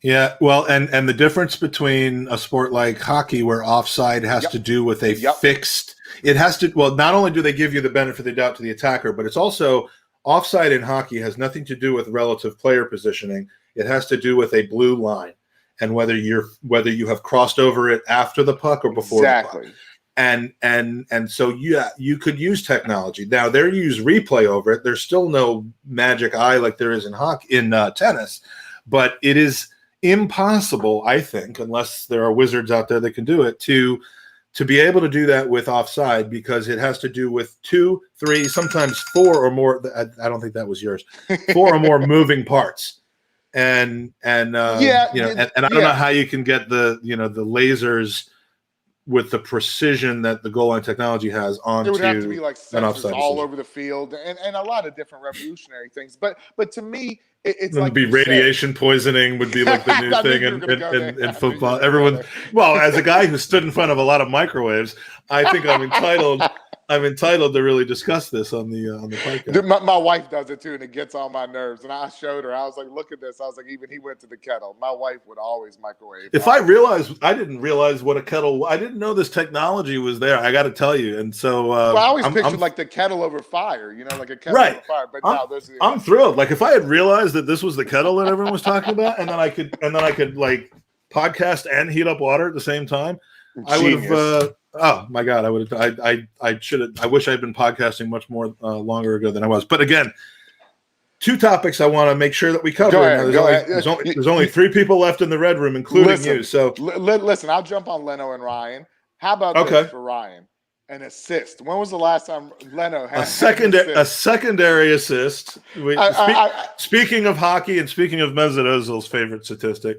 Yeah, well, and the difference between a sport like hockey, where offside has to do with a fixed, it has to. Well, not only do they give you the benefit of the doubt to the attacker, but it's also offside in hockey has nothing to do with relative player positioning. It has to do with a blue line. And whether you have crossed over it after the puck or before the puck. And so you could use technology. Now they use replay over it. There's still no magic eye like there is in hockey in tennis, but it is impossible, I think, unless there are wizards out there that can do it, to be able to do that with offside, because it has to do with 2, 3, sometimes 4 or more. I don't think that was yours. 4 or more moving parts. And I don't know how you can get the lasers with the precision that the goal line technology has onto. There would have to be like an sensors offside all decision. over the field and a lot of different revolutionary things. But to me, it's like you radiation poisoning would be like the new thing in football. Everyone, well, as a guy who stood in front of a lot of microwaves, I think I'm entitled to really discuss this on the podcast. My wife does it too, and it gets on my nerves. And I showed her. I was like, "Look at this." I was like, "Even he went to the kettle." My wife would always microwave. I didn't realize what a kettle. I didn't know this technology was there. I got to tell you. And so, I always pictured like the kettle over fire. Like a kettle over fire. But I'm thrilled. Like if I had realized that this was the kettle that everyone was talking about, and then I could like podcast and heat up water at the same time, I would have. Oh my God! I would have. I should have. I wish I had been podcasting much more longer ago than I was. But again, 2 topics I want to make sure that we cover. Go ahead. There's only 3 people left in the red room, including you. So listen, I'll jump on Leno and Ryan. How about this for Ryan? An assist. When was the last time Leno had a secondary assist? Speaking of hockey and speaking of Mesut Ozil's favorite statistic,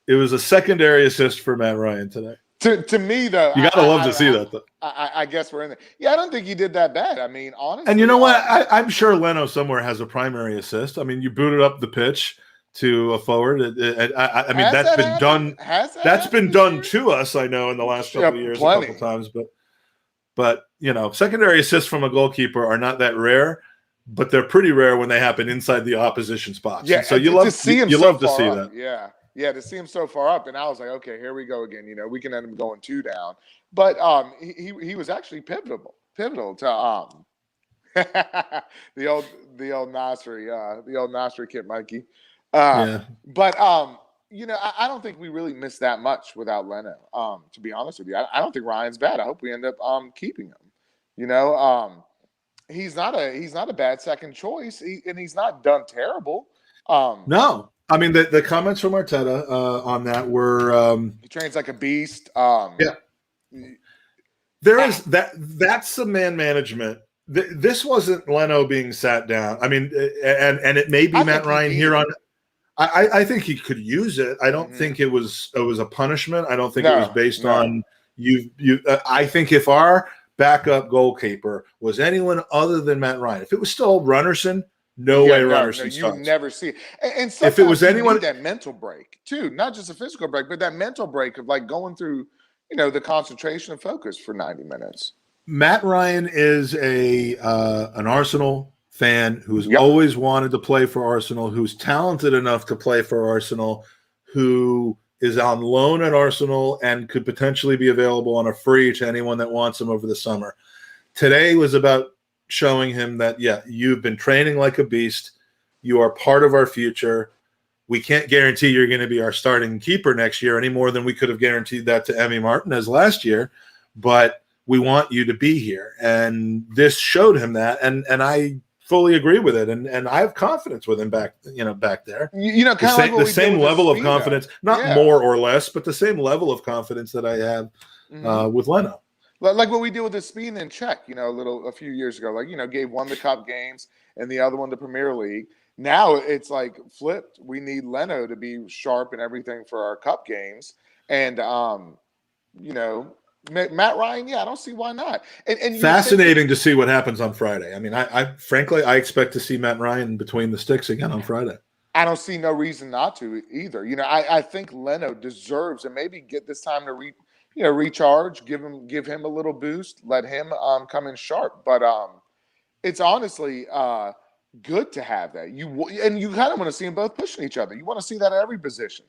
it was a secondary assist for Matt Ryan today. To me, though, you gotta love to see that. Though I guess we're in there. Yeah, I don't think he did that bad. I mean, honestly. And you know what? I'm sure Leno somewhere has a primary assist. I mean, you booted up the pitch to a forward. I mean, that's been done. That's been done to us. I know in the last couple of years, a couple times. But secondary assists from a goalkeeper are not that rare. But they're pretty rare when they happen inside the opposition's box. Yeah, and so you love to see that. Yeah. Yeah, to see him so far up, and I was like, okay, here we go again. We can end him going 2 down, but he was actually pivotal to the old Nasri kid, Mikey. But I don't think we really missed that much without Leno. To be honest with you, I don't think Ryan's bad. I hope we end up keeping him. He's not a bad second choice, and he's not done terrible. No. I mean, the comments from Arteta on that were he trains like a beast. Yeah, there is that's the man management. This wasn't Leno being sat down. I mean, and it may be Matt Ryan here on. I think he could use it. I don't think it was a punishment. I don't think it was based on you. I think if our backup goalkeeper was anyone other than Matt Ryan, if it was still Runnerson. No way, Runnerson starts. You never see it. And if it was anyone, need that mental break too, not just a physical break, but that mental break of like going through, the concentration and focus for 90 minutes. Matt Ryan is an Arsenal fan who's always wanted to play for Arsenal, who's talented enough to play for Arsenal, who is on loan at Arsenal and could potentially be available on a free to anyone that wants him over the summer. Today was about showing him that, yeah, you've been training like a beast. You are part of our future. We can't guarantee you're going to be our starting keeper next year any more than we could have guaranteed that to Emi Martinez last year, but we want you to be here. And this showed him that, and I fully agree with it, and I have confidence with him back there. The same level of confidence, not more or less, but the same level of confidence that I have with Leno. Like what we did with the Spina and Czech, a few years ago. Gave one the cup games and the other one the Premier League. Now it's like flipped. We need Leno to be sharp and everything for our cup games. And, Matt Ryan, I don't see why not. And fascinating to see what happens on Friday. I mean, I frankly expect to see Matt Ryan between the sticks again on Friday. I don't see no reason not to either. I think Leno deserves and maybe get this time to recharge, give him a little boost, let him come in sharp. But it's honestly good to have that. You kind of want to see them both pushing each other. You want to see that at every position.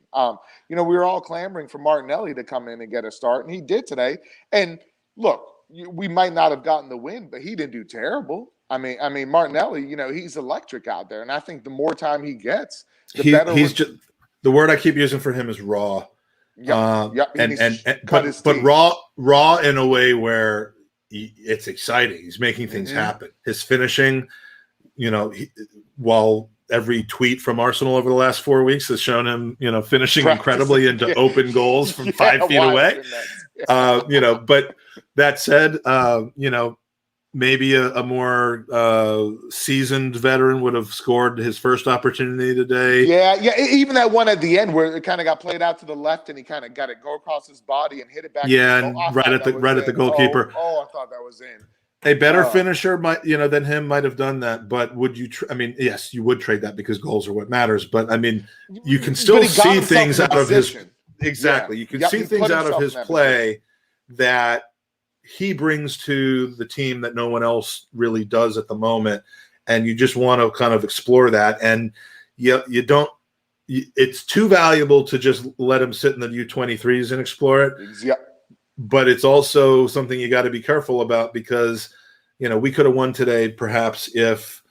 We were all clamoring for Martinelli to come in and get a start, and he did today. And look, we might not have gotten the win, but he didn't do terrible. I mean, Martinelli, he's electric out there, and I think the more time he gets, the better. The word I keep using for him is raw. But raw in a way where it's exciting. He's making things happen. His finishing. While every tweet from Arsenal over the last 4 weeks has shown him, finishing incredibly into open goals from 5 feet away. But that said, maybe a more seasoned veteran would have scored his first opportunity today. Yeah. Even that one at the end where it kind of got played out to the left and he kind of got it go across his body and hit it back. Yeah, and right at the goalkeeper. I thought that was in. A better finisher than him might have done that, but would you? Yes, you would trade that because goals are what matters. But you can still see things out of his exactly. You can see things out of his play that he brings to the team that no one else really does at the moment, and you just want to kind of explore that. And you don't. It's too valuable to just let him sit in the U23s and explore it. Yeah. But it's also something you got to be careful about because, we could have won today perhaps if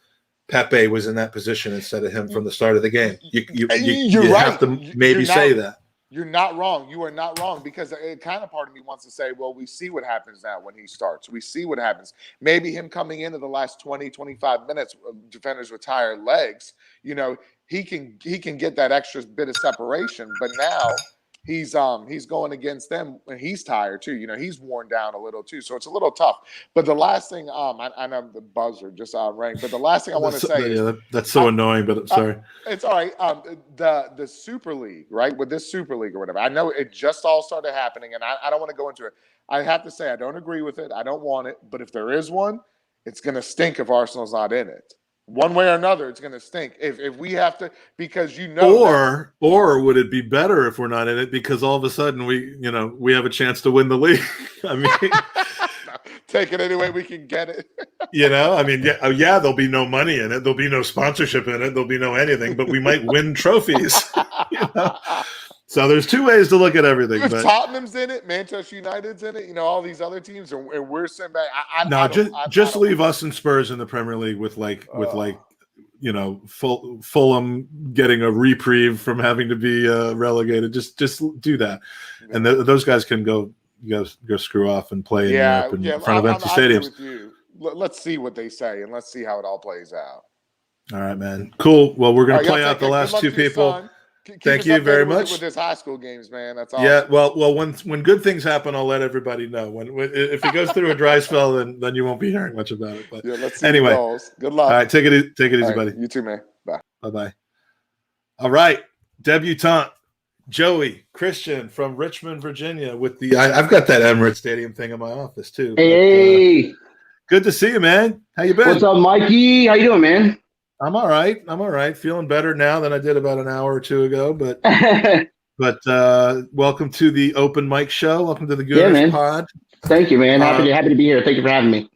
Pepe was in that position instead of him from the start of the game. You right. have to maybe say that. You're not wrong. You are not wrong because it kind of part of me wants to say, well, we see what happens now when he starts. We see what happens. Maybe him coming into the last 20, 25 minutes, defenders with tired legs, he can get that extra bit of separation. But now he's going against them and he's tired too. He's worn down a little too. So it's a little tough. But the last thing, I know the buzzer just rang, but the last thing I want to say is that's so annoying, but I'm sorry. It's all right. The Super League, right? With this Super League or whatever. I know it just all started happening and I don't want to go into it. I have to say I don't agree with it. I don't want it. But if there is one, it's going to stink if Arsenal's not in it. One way or another, it's going to stink if we have to, because or would it be better if we're not in it because all of a sudden we have a chance to win the league? I mean, take it any way we can get it. There'll be no money in it, there'll be no sponsorship in it, there'll be no anything, but we might win trophies. So there's two ways to look at everything. If but Tottenham's in it, Manchester United's in it, all these other teams, and we're sitting back. Just leave us and Spurs in the Premier League with Fulham getting a reprieve from having to be relegated. Just do that, and those guys can go screw off and play in Europe in front of empty stadiums. Let's see what they say, and let's see how it all plays out. All right, man. Cool. Well, we're going to play out the last two people. Thank you very much. With his high school games, man. That's awesome. Yeah. Well, when good things happen, I'll let everybody know. When if he goes through a dry spell, then you won't be hearing much about it. But let's see anyway, good luck. All right, take it easy, right, buddy. You too, man. Bye. Bye. All right, debutante Joey Christian from Richmond, Virginia. With the I've got that Emirates Stadium thing in my office too. Hey, but, good to see you, man. How you been? What's up, Mikey? How you doing, man? I'm all right. Feeling better now than I did about an hour or two ago. But welcome to the Open Mic Show. Welcome to the Gooners pod. Thank you, man. Happy to be here. Thank you for having me.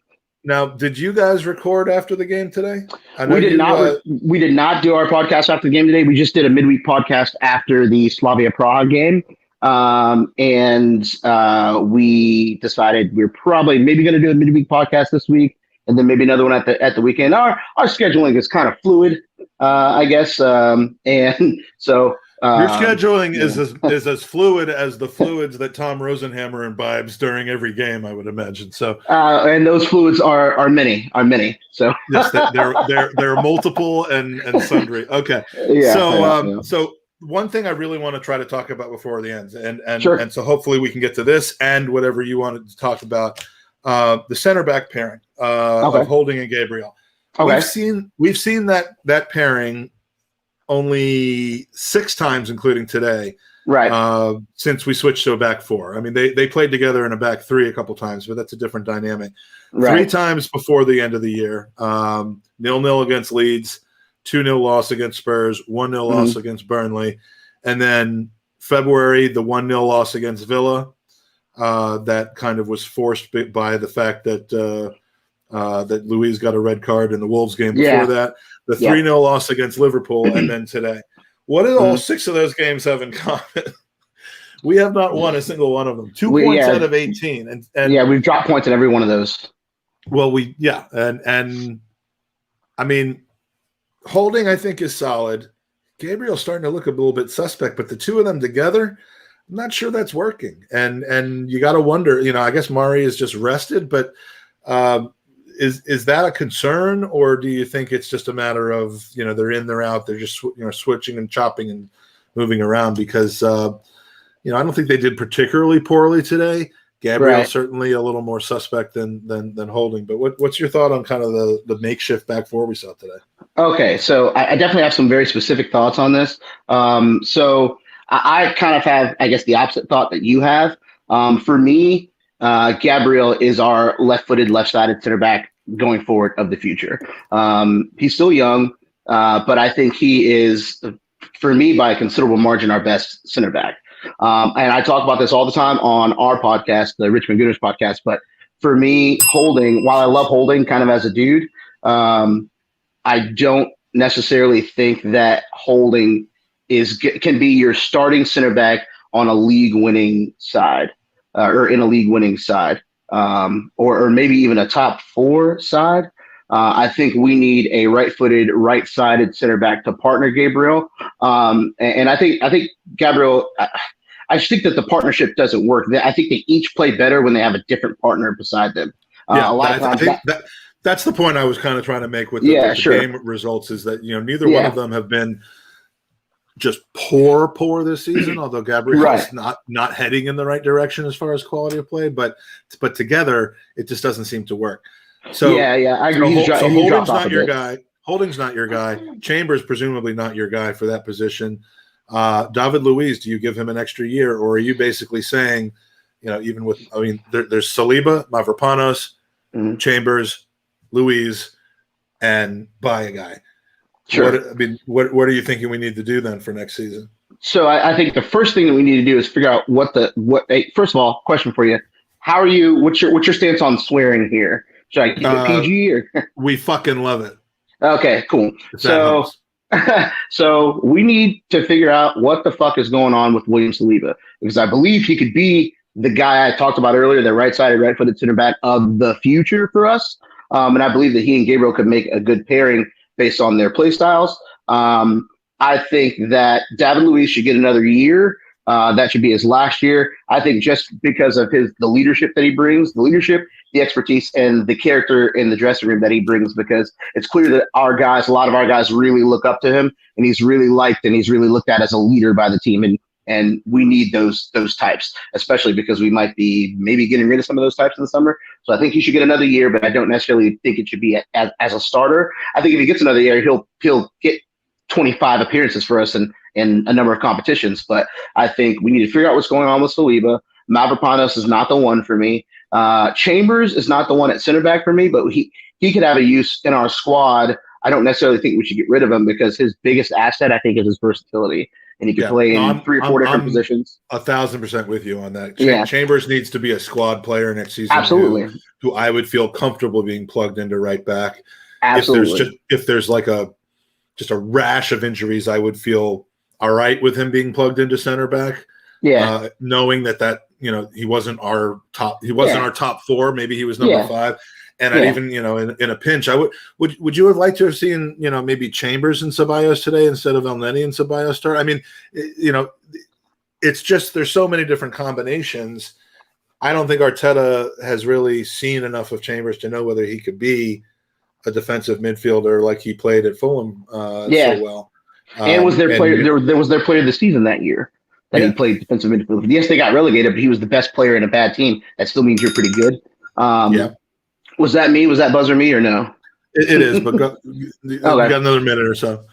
Now, did you guys record after the game today? We did not. We did not do our podcast after the game today. We just did a midweek podcast after the Slavia Prague game, and we decided we're probably maybe going to do a midweek podcast this week, and then maybe another one at the weekend. Our scheduling is kind of fluid, I guess, and so. Your scheduling is as fluid as the fluids that Tom Rosenhammer imbibes during every game, I would imagine. So, and those fluids are many. So yes, they're multiple and sundry. Okay, yeah. So one thing I really want to try to talk about before the end, and sure. and so hopefully we can get to this and whatever you wanted to talk about, the center back pairing of Holding and Gabriel. Okay. We've seen that pairing only 6 times, including today, right? Since we switched to a back 4. I mean, they played together in a back 3 a couple times, but that's a different dynamic. Right. 3 times before the end of the year, 0-0 against Leeds, 2-0 loss against Spurs, 1-0 loss against Burnley, and then February, the 1-0 loss against Villa. That kind of was forced by the fact that that Luiz got a red card in the Wolves game before that. The 3-0 loss against Liverpool, and then today. What do all 6 of those games have in common? We have not won a single one of them. 2 points out of 18, and we've dropped points in every one of those. Well, and I mean, Holding I think is solid. Gabriel's starting to look a little bit suspect, but the two of them together, I'm not sure that's working. And you got to wonder. I guess Mari is just rested, but. Is that a concern, or do you think it's just a matter of they're in, they're out, they're just switching and chopping and moving around? Because I don't think they did particularly poorly today. Gabriel certainly a little more suspect than Holding. But what's your thought on kind of the makeshift back 4 we saw today? Okay, so I definitely have some very specific thoughts on this. So I kind of have, I guess, the opposite thought that you have. For me. Gabriel is our left-footed, left-sided center back going forward of the future. He's still young, but I think he is, for me, by a considerable margin, our best center back. And I talk about this all the time on our podcast, the Richmond Gooners podcast. But for me, Holding, while I love Holding kind of as a dude, I don't necessarily think that Holding can be your starting center back on a league-winning side. Or in a league-winning side, or maybe even a top 4 side. I think we need a right-footed, right-sided center back to partner Gabriel. And I think Gabriel. I just think that the partnership doesn't work. I think they each play better when they have a different partner beside them. A lot of times. That's the point I was kind of trying to make with the game results. Is that neither one of them have been just poor this season, although Gabriel is not heading in the right direction as far as quality of play, but together it just doesn't seem to work. So I agree. So Holding's not your guy. Holding's not your guy. Chambers presumably not your guy for that position. David Luiz, do you give him an extra year, or are you basically saying, even with there's Saliba, Mavropanos, Chambers, Luiz, and buy a guy. Sure. What are you thinking we need to do then for next season? So I think the first thing that we need to do is figure out first of all, question for you. How are you, what's your stance on swearing here? Should I keep it PG or? We fucking love it. Okay, cool. So we need to figure out what the fuck is going on with William Saliba, because I believe he could be the guy I talked about earlier, the right-sided, right-footed center back of the future for us. And I believe that he and Gabriel could make a good pairing based on their play styles. I think that David Luiz should get another year. That should be his last year. I think just because of the leadership that he brings, the expertise, and the character in the dressing room that he brings, because it's clear that a lot of our guys really look up to him, and he's really liked and he's really looked at as a leader by the team. And we need those types, especially because we might be maybe getting rid of some of those types in the summer. So I think he should get another year, but I don't necessarily think it should be as a starter. I think if he gets another year, he'll get 25 appearances for us in a number of competitions. But I think we need to figure out what's going on with Saliba. Mavropanos is not the one for me. Chambers is not the one at center back for me, but he could have a use in our squad. I don't necessarily think we should get rid of him, because his biggest asset, I think, is his versatility. And he can play in 3 or 4 different positions. 1,000% with you on that. Yeah. Chambers needs to be a squad player next season. Absolutely. who I would feel comfortable being plugged into right back. Absolutely. If there's like just a rash of injuries, I would feel all right with him being plugged into center back. Yeah. Knowing that he wasn't our top 4, maybe he was number 5. And I'd even, in a pinch, would you have liked to have seen, maybe Chambers and Ceballos today instead of Elneny and Ceballos start? I mean, it's just there's so many different combinations. I don't think Arteta has really seen enough of Chambers to know whether he could be a defensive midfielder like he played at Fulham so well. And was their player? There was their player of the season that year that he played defensive midfield. Yes, they got relegated, but he was the best player in a bad team. That still means you're pretty good. Was that me? Was that buzzer me or no? It is, but we got another minute or so.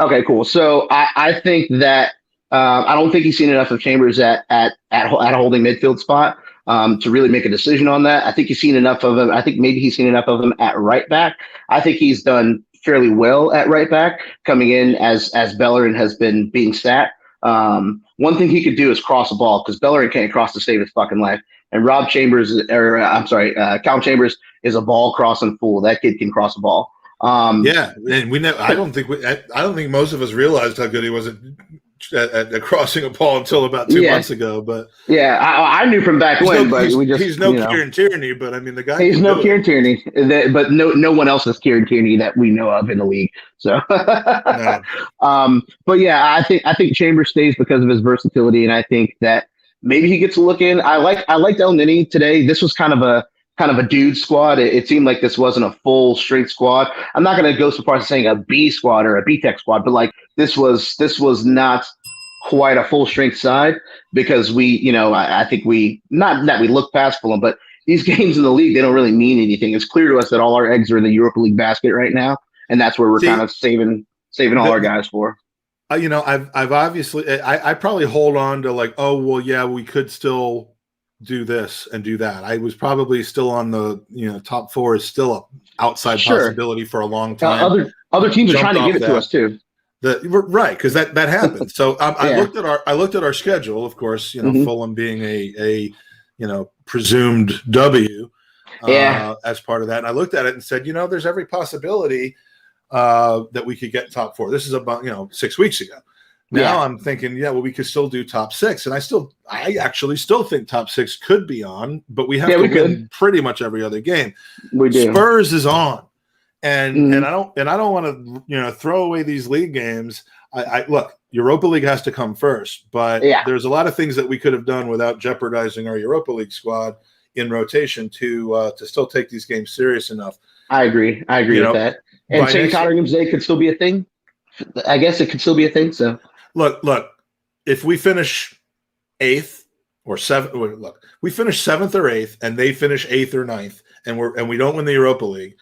Okay, cool. So I think that I don't think he's seen enough of Chambers at a holding midfield spot to really make a decision on that. I think he's seen enough of him. I think maybe he's seen enough of him at right back. I think he's done fairly well at right back, coming in as Bellerin has been being sat. One thing he could do is cross a ball because Bellerin can't cross to save his fucking life. And Callum Chambers is a ball crossing fool. That kid can cross a ball. And I don't think most of us realized how good he was at crossing a ball until about 2 months ago. But I knew from back when. He's no Kieran Tierney, but I mean the guy. He's no Kieran Tierney, but no one else is Kieran Tierney that we know of in the league. So, but yeah, I think Chambers stays because of his versatility, and I think that maybe he gets a look in. I liked Elneny today. This was kind of a dude squad. It seemed like this wasn't a full strength squad. I'm not going to go so far as saying a B squad or a B-Tech squad, but like this was not quite a full strength side because I think not that we look past Fulham, but these games in the league, they don't really mean anything. It's clear to us that all our eggs are in the Europa League basket right now. And that's where we're kind of saving all our guys for. I've obviously, I probably hold on to like, oh, well, yeah, we could still do this and do that. I was probably still on the, top 4 is still an outside possibility for a long time. Other teams are trying to give it to us too. Right, because that happened. So I looked at our schedule, of course, Fulham being a presumed W as part of that. And I looked at it and said, there's every possibility that we could get top 4. This is about 6 weeks ago. Now I'm thinking, we could still do top 6, and I actually still think top 6 could be on, but we have to win pretty much every other game. We do. Spurs is on, and I don't want to throw away these league games. I look, Europa League has to come first, but there's a lot of things that we could have done without jeopardizing our Europa League squad in rotation to still take these games serious enough. I agree with that. And St. Tottenham's Day could still be a thing. I guess it could still be a thing. So look, if we finish 8th or 7th, we finish 7th or 8th, and they finish 8th or 9th, and we don't win the Europa League.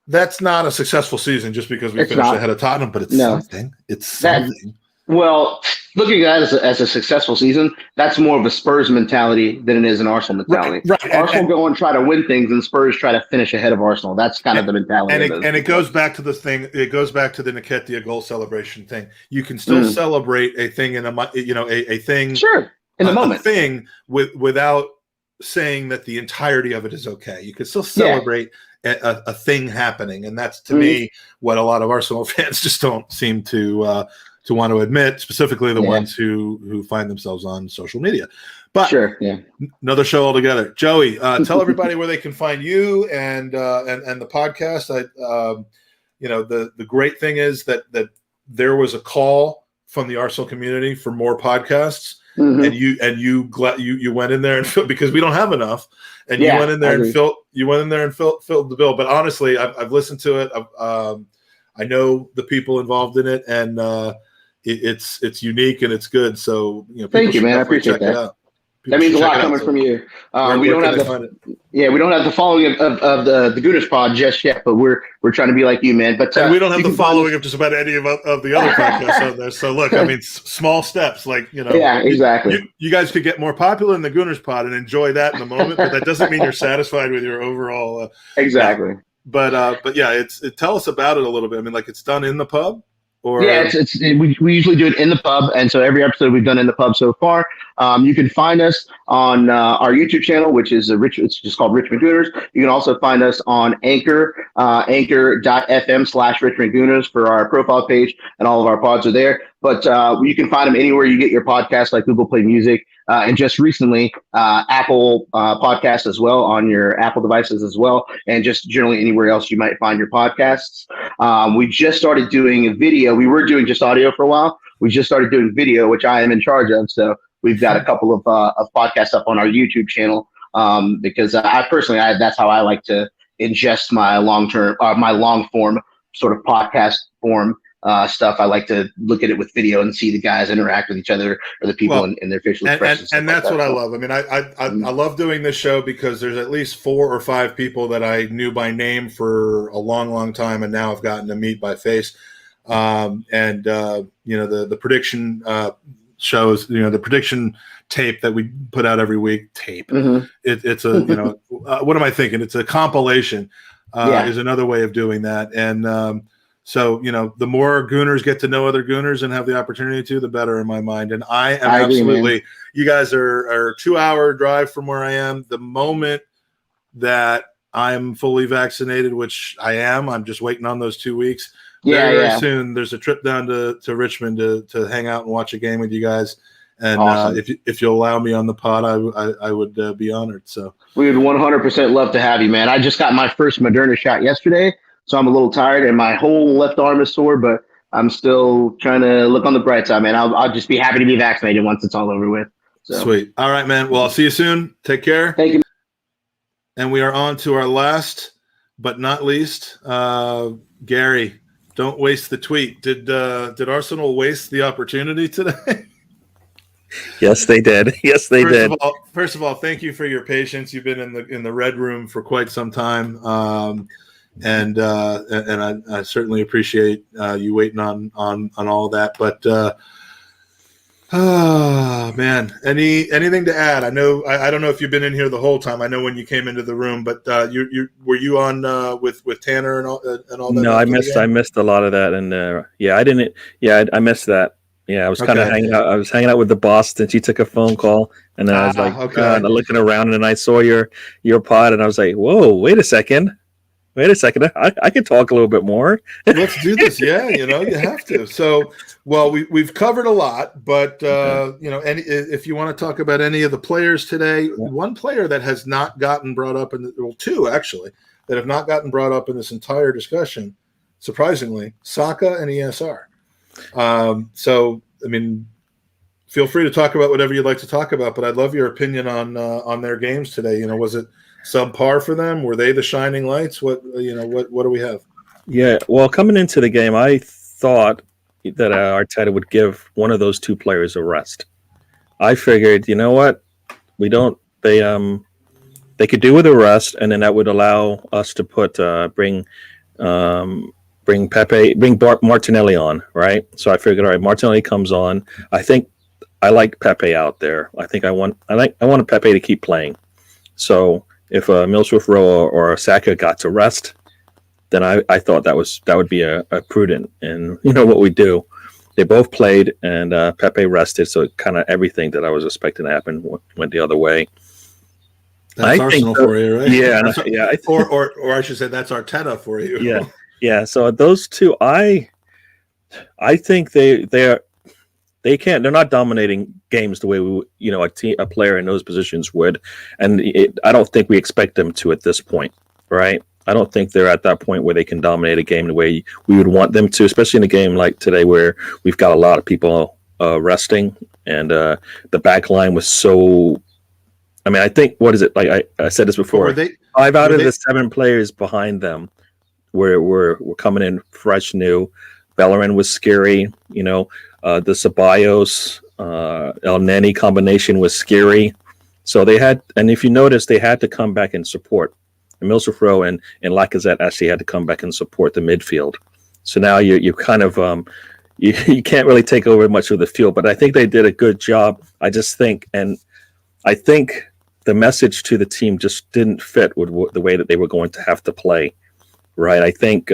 That's not a successful season just because we finished ahead of Tottenham, but it's something. It's something. Well, looking at it as a successful season, that's more of a Spurs mentality than it is an Arsenal mentality. Right. Arsenal go and try to win things, and Spurs try to finish ahead of Arsenal. That's kind of the mentality. And it goes back to the thing. It goes back to the Nketiah goal celebration thing. You can still celebrate a thing in a thing. Sure, in the moment. A thing without saying that the entirety of it is okay. You can still celebrate a thing happening, and that's to me what a lot of Arsenal fans just don't seem to want to admit, specifically the ones who find themselves on social media. But another show altogether. Joey, tell everybody where they can find you and the podcast. The great thing is that there was a call from the Arsenal community for more podcasts, and you went in there and filled, because we don't have enough, and you went in there and filled the bill. But honestly, I've listened to it. I know the people involved in it, and it's unique and it's good. So thank you, man. I appreciate that. That means a lot coming from you. We don't have the following of the Gooners pod just yet, but we're trying to be like you, man. But and we don't have the following of just about any of the other podcasts out there. So look, I mean, small steps, exactly. You guys could get more popular in the Gooners pod and enjoy that in the moment, but that doesn't mean you're satisfied with your overall. Exactly. But yeah, tell us about it a little bit. I mean, it's done in the pub. Or yeah, we usually do it in the pub, and so every episode we've done in the pub so far. You can find us on our YouTube channel, which is it's just called Richmond Gooners. You can also find us on Anchor, anchor.fm/Richmond Gooners for our profile page, and all of our pods are there. But you can find them anywhere you get your podcasts, like Google Play Music, and just recently Apple Podcasts as well on your Apple devices as well, and just generally anywhere else you might find your podcasts. We just started doing a video. We were doing just audio for a while. We just started doing video, which I am in charge of. So we've got a couple of podcasts up on our YouTube channel because I personally, that's how I like to ingest my long form sort of podcast form stuff. I like to look at it with video and see the guys interact with each other or the people in their facial expressions. And that's what I love. I mean, I love doing this show because there's at least 4 or 5 people that I knew by name for a long, long time, and now I've gotten to meet by face. The prediction shows, the prediction tape that we put out every week. It's a what am I thinking? It's a compilation. Is another way of doing that, and so, the more Gooners get to know other Gooners and have the opportunity to, the better in my mind. And I am absolutely, you guys are a 2-hour drive from where I am. The moment that I'm fully vaccinated, which I am, I'm just waiting on those 2 weeks. Very soon, there's a trip down to Richmond to hang out and watch a game with you guys. And awesome. If you'll allow me on the pod, I would be honored. So we would 100% love to have you, man. I just got my first Moderna shot yesterday. So I'm a little tired, and my whole left arm is sore, but I'm still trying to look on the bright side, man. I'll just be happy to be vaccinated once it's all over with. So. Sweet. All right, man. Well, I'll see you soon. Take care. Thank you. And we are on to our last but not least. Gary, don't waste the tweet. Did Arsenal waste the opportunity today? Yes, they did. Yes, they did. First of all, thank you for your patience. You've been in the red room for quite some time. And I certainly appreciate you waiting on all of that. But man, anything to add? I know I don't know if you've been in here the whole time. I know when you came into the room, but were you on with Tanner and all that? No, I missed a lot of that, and I missed that. Yeah, I was kind of hanging out. I was hanging out with the boss, and she took a phone call, and then I was like looking around, and I saw your pod, and I was like, whoa, wait a second. I could talk a little bit more. Let's do this. Yeah, you have to. So, well, we've covered a lot, but if you want to talk about any of the players today, one player that has not gotten brought up two actually that have not gotten brought up in this entire discussion, surprisingly, Saka and ESR. So, I mean, feel free to talk about whatever you'd like to talk about, but I'd love your opinion on their games today. Was it subpar for them? Were they the shining lights? What do we have? Yeah, well, coming into the game, I thought that Arteta would give one of those two players a rest. I figured, you know what, they could do with a rest, and then that would allow us to bring Martinelli on, right? So I figured, all right, Martinelli comes on. I think I like Pepe out there. I think I want Pepe to keep playing. So if Middlesbrough or Saka got to rest, then I thought that would be a prudent, and what we do. They both played, and Pepe rested, so kind of everything that I was expecting to happen went the other way. That's Arsenal for you, right? Yeah, or I should say that's Arteta for you. Yeah. So those two, I think they're not dominating games the way a player in those positions would, and I don't think we expect them to at this point, right? I don't think they're at that point where they can dominate a game the way we would want them to, especially in a game like today where we've got a lot of people resting, and the back line was so. I mean, I think like I said this before. 5 out of the 7 players behind them were coming in fresh, new. Bellerin was scary, the Ceballos, El Neni combination was scary. So they had, and if you notice, they had to come back and support. And Middlesbrough and Lacazette actually had to come back and support the midfield. So now you kind of you can't really take over much of the field, but I think they did a good job. I think the message to the team just didn't fit with the way that they were going to have to play. right? I think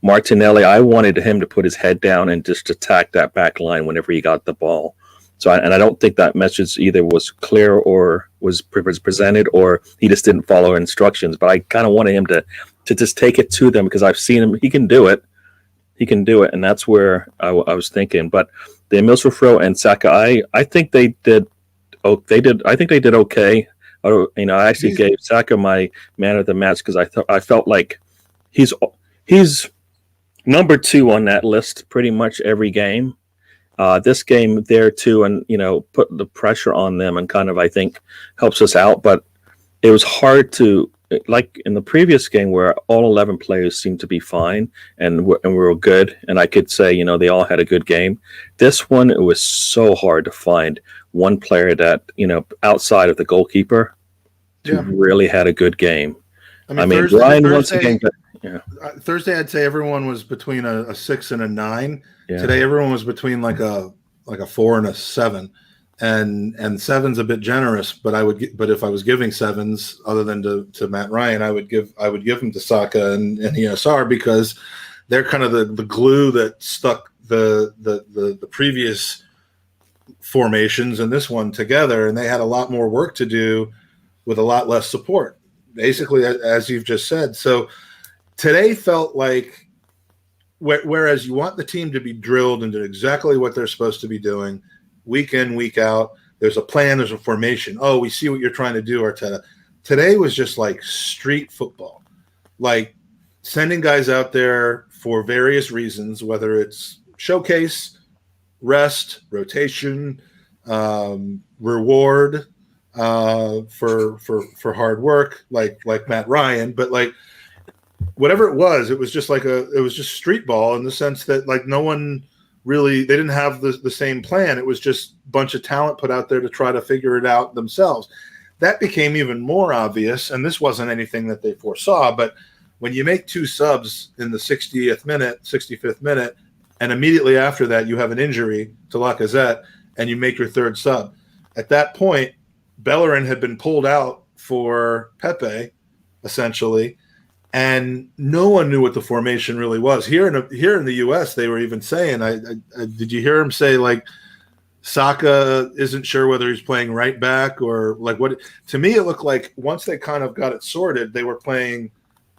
Martinelli, I wanted him to put his head down and just attack that back line whenever he got the ball. So, I don't think that message either was clear or was presented, or he just didn't follow instructions. But I kind of wanted him to just take it to them, because I've seen him. He can do it. And that's where I was thinking. But the Emil Smith-Rowe and Saka, I think they did. I think they did okay. I actually gave Saka my man of the match, because I felt like he's number 2 on that list pretty much every game. This game there too, and put the pressure on them, and kind of, I think, helps us out. But it was hard to, like in the previous game where all 11 players seemed to be fine and we were good, and I could say they all had a good game. This one, it was so hard to find one player that outside of the goalkeeper really had a good game. I mean Brian, once again, Thursday, I'd say everyone was between a 6 and a 9. Yeah. Today, everyone was between like a 4 and a 7, and 7's a bit generous. But but if I was giving 7s, other than to Matt Ryan, I would give them to Saka and ESR, because they're kind of the glue that stuck the previous formations and this one together, and they had a lot more work to do with a lot less support, basically, as you've just said. So today felt like, whereas you want the team to be drilled into exactly what they're supposed to be doing week in, week out, there's a plan, there's a formation. Oh, we see what you're trying to do, Arteta. Today was just like street football, like sending guys out there for various reasons, whether it's showcase, rest, rotation, reward for hard work, like Matt Ryan, but like whatever it was just street ball, in the sense that like no one really, they didn't have the same plan. It was just a bunch of talent put out there to try to figure it out themselves. That became even more obvious, and this wasn't anything that they foresaw, but when you make 2 subs in the 65th minute, and immediately after that you have an injury to Lacazette, and you make your 3rd sub. At that point, Bellerin had been pulled out for Pepe, essentially, and no one knew what the formation really was. Here in the U.S., they were even saying, did you hear him say, like, Saka isn't sure whether he's playing right back or like what? To me, it looked like once they kind of got it sorted, they were playing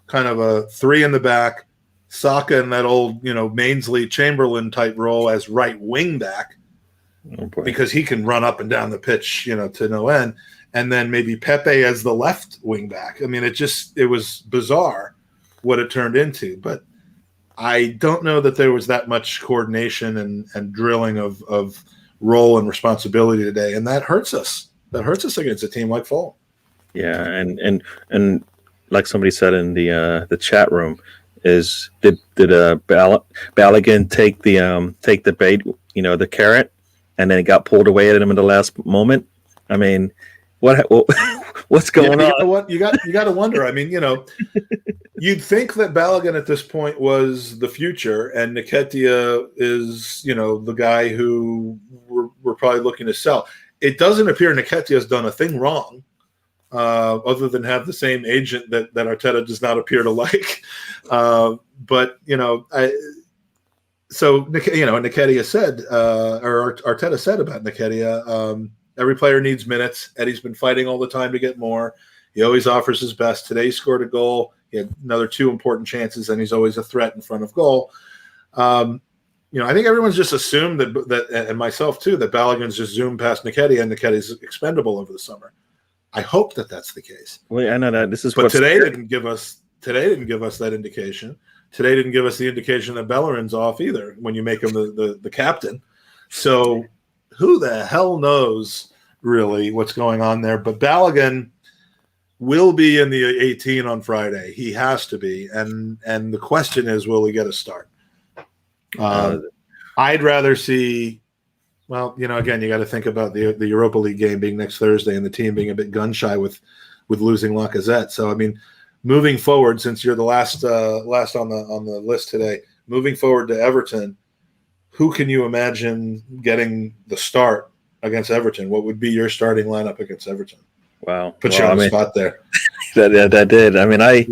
kind of a 3 in the back, Saka in that old, Mainsley Chamberlain type role as right wing back, because he can run up and down the pitch, to no end. And then maybe Pepe as the left wing back. I mean, it was bizarre what it turned into, but I don't know that there was that much coordination and drilling of role and responsibility today. And that hurts us. That hurts us against a team like Fulham. Yeah. And like somebody said in the chat room, is did Balogun take the bait, the carrot, and then it got pulled away at him in the last moment? I mean, what's going on? You got to wonder. I mean, you'd think that Balogun at this point was the future, and Nketiah is, the guy who we're probably looking to sell. It doesn't appear Nketiah has done a thing wrong, other than have the same agent that Arteta does not appear to like. But Nketiah said, or Arteta said about Nketiah, every player needs minutes. Eddie's been fighting all the time to get more. He always offers his best. Today he scored a goal. He had another 2 important chances, and he's always a threat in front of goal. I think everyone's just assumed that, and myself too, that Balogun's just zoomed past Nketiah, and Nketiah's expendable over the summer. I hope that that's the case. Well, I know that this is, but today didn't give us that indication. Today didn't give us the indication that Bellerin's off either when you make him the captain. So who the hell knows really what's going on there? But Balogun will be in the 18 on Friday. He has to be. And the question is, will he get a start? I'd rather see, again, you got to think about the Europa League game being next Thursday and the team being a bit gun shy with losing Lacazette. So, I mean, moving forward, since you're the last on the list today, moving forward to Everton, who can you imagine getting the start against Everton? What would be your starting lineup against Everton? Wow. Put you on the spot there. That did. I mean, I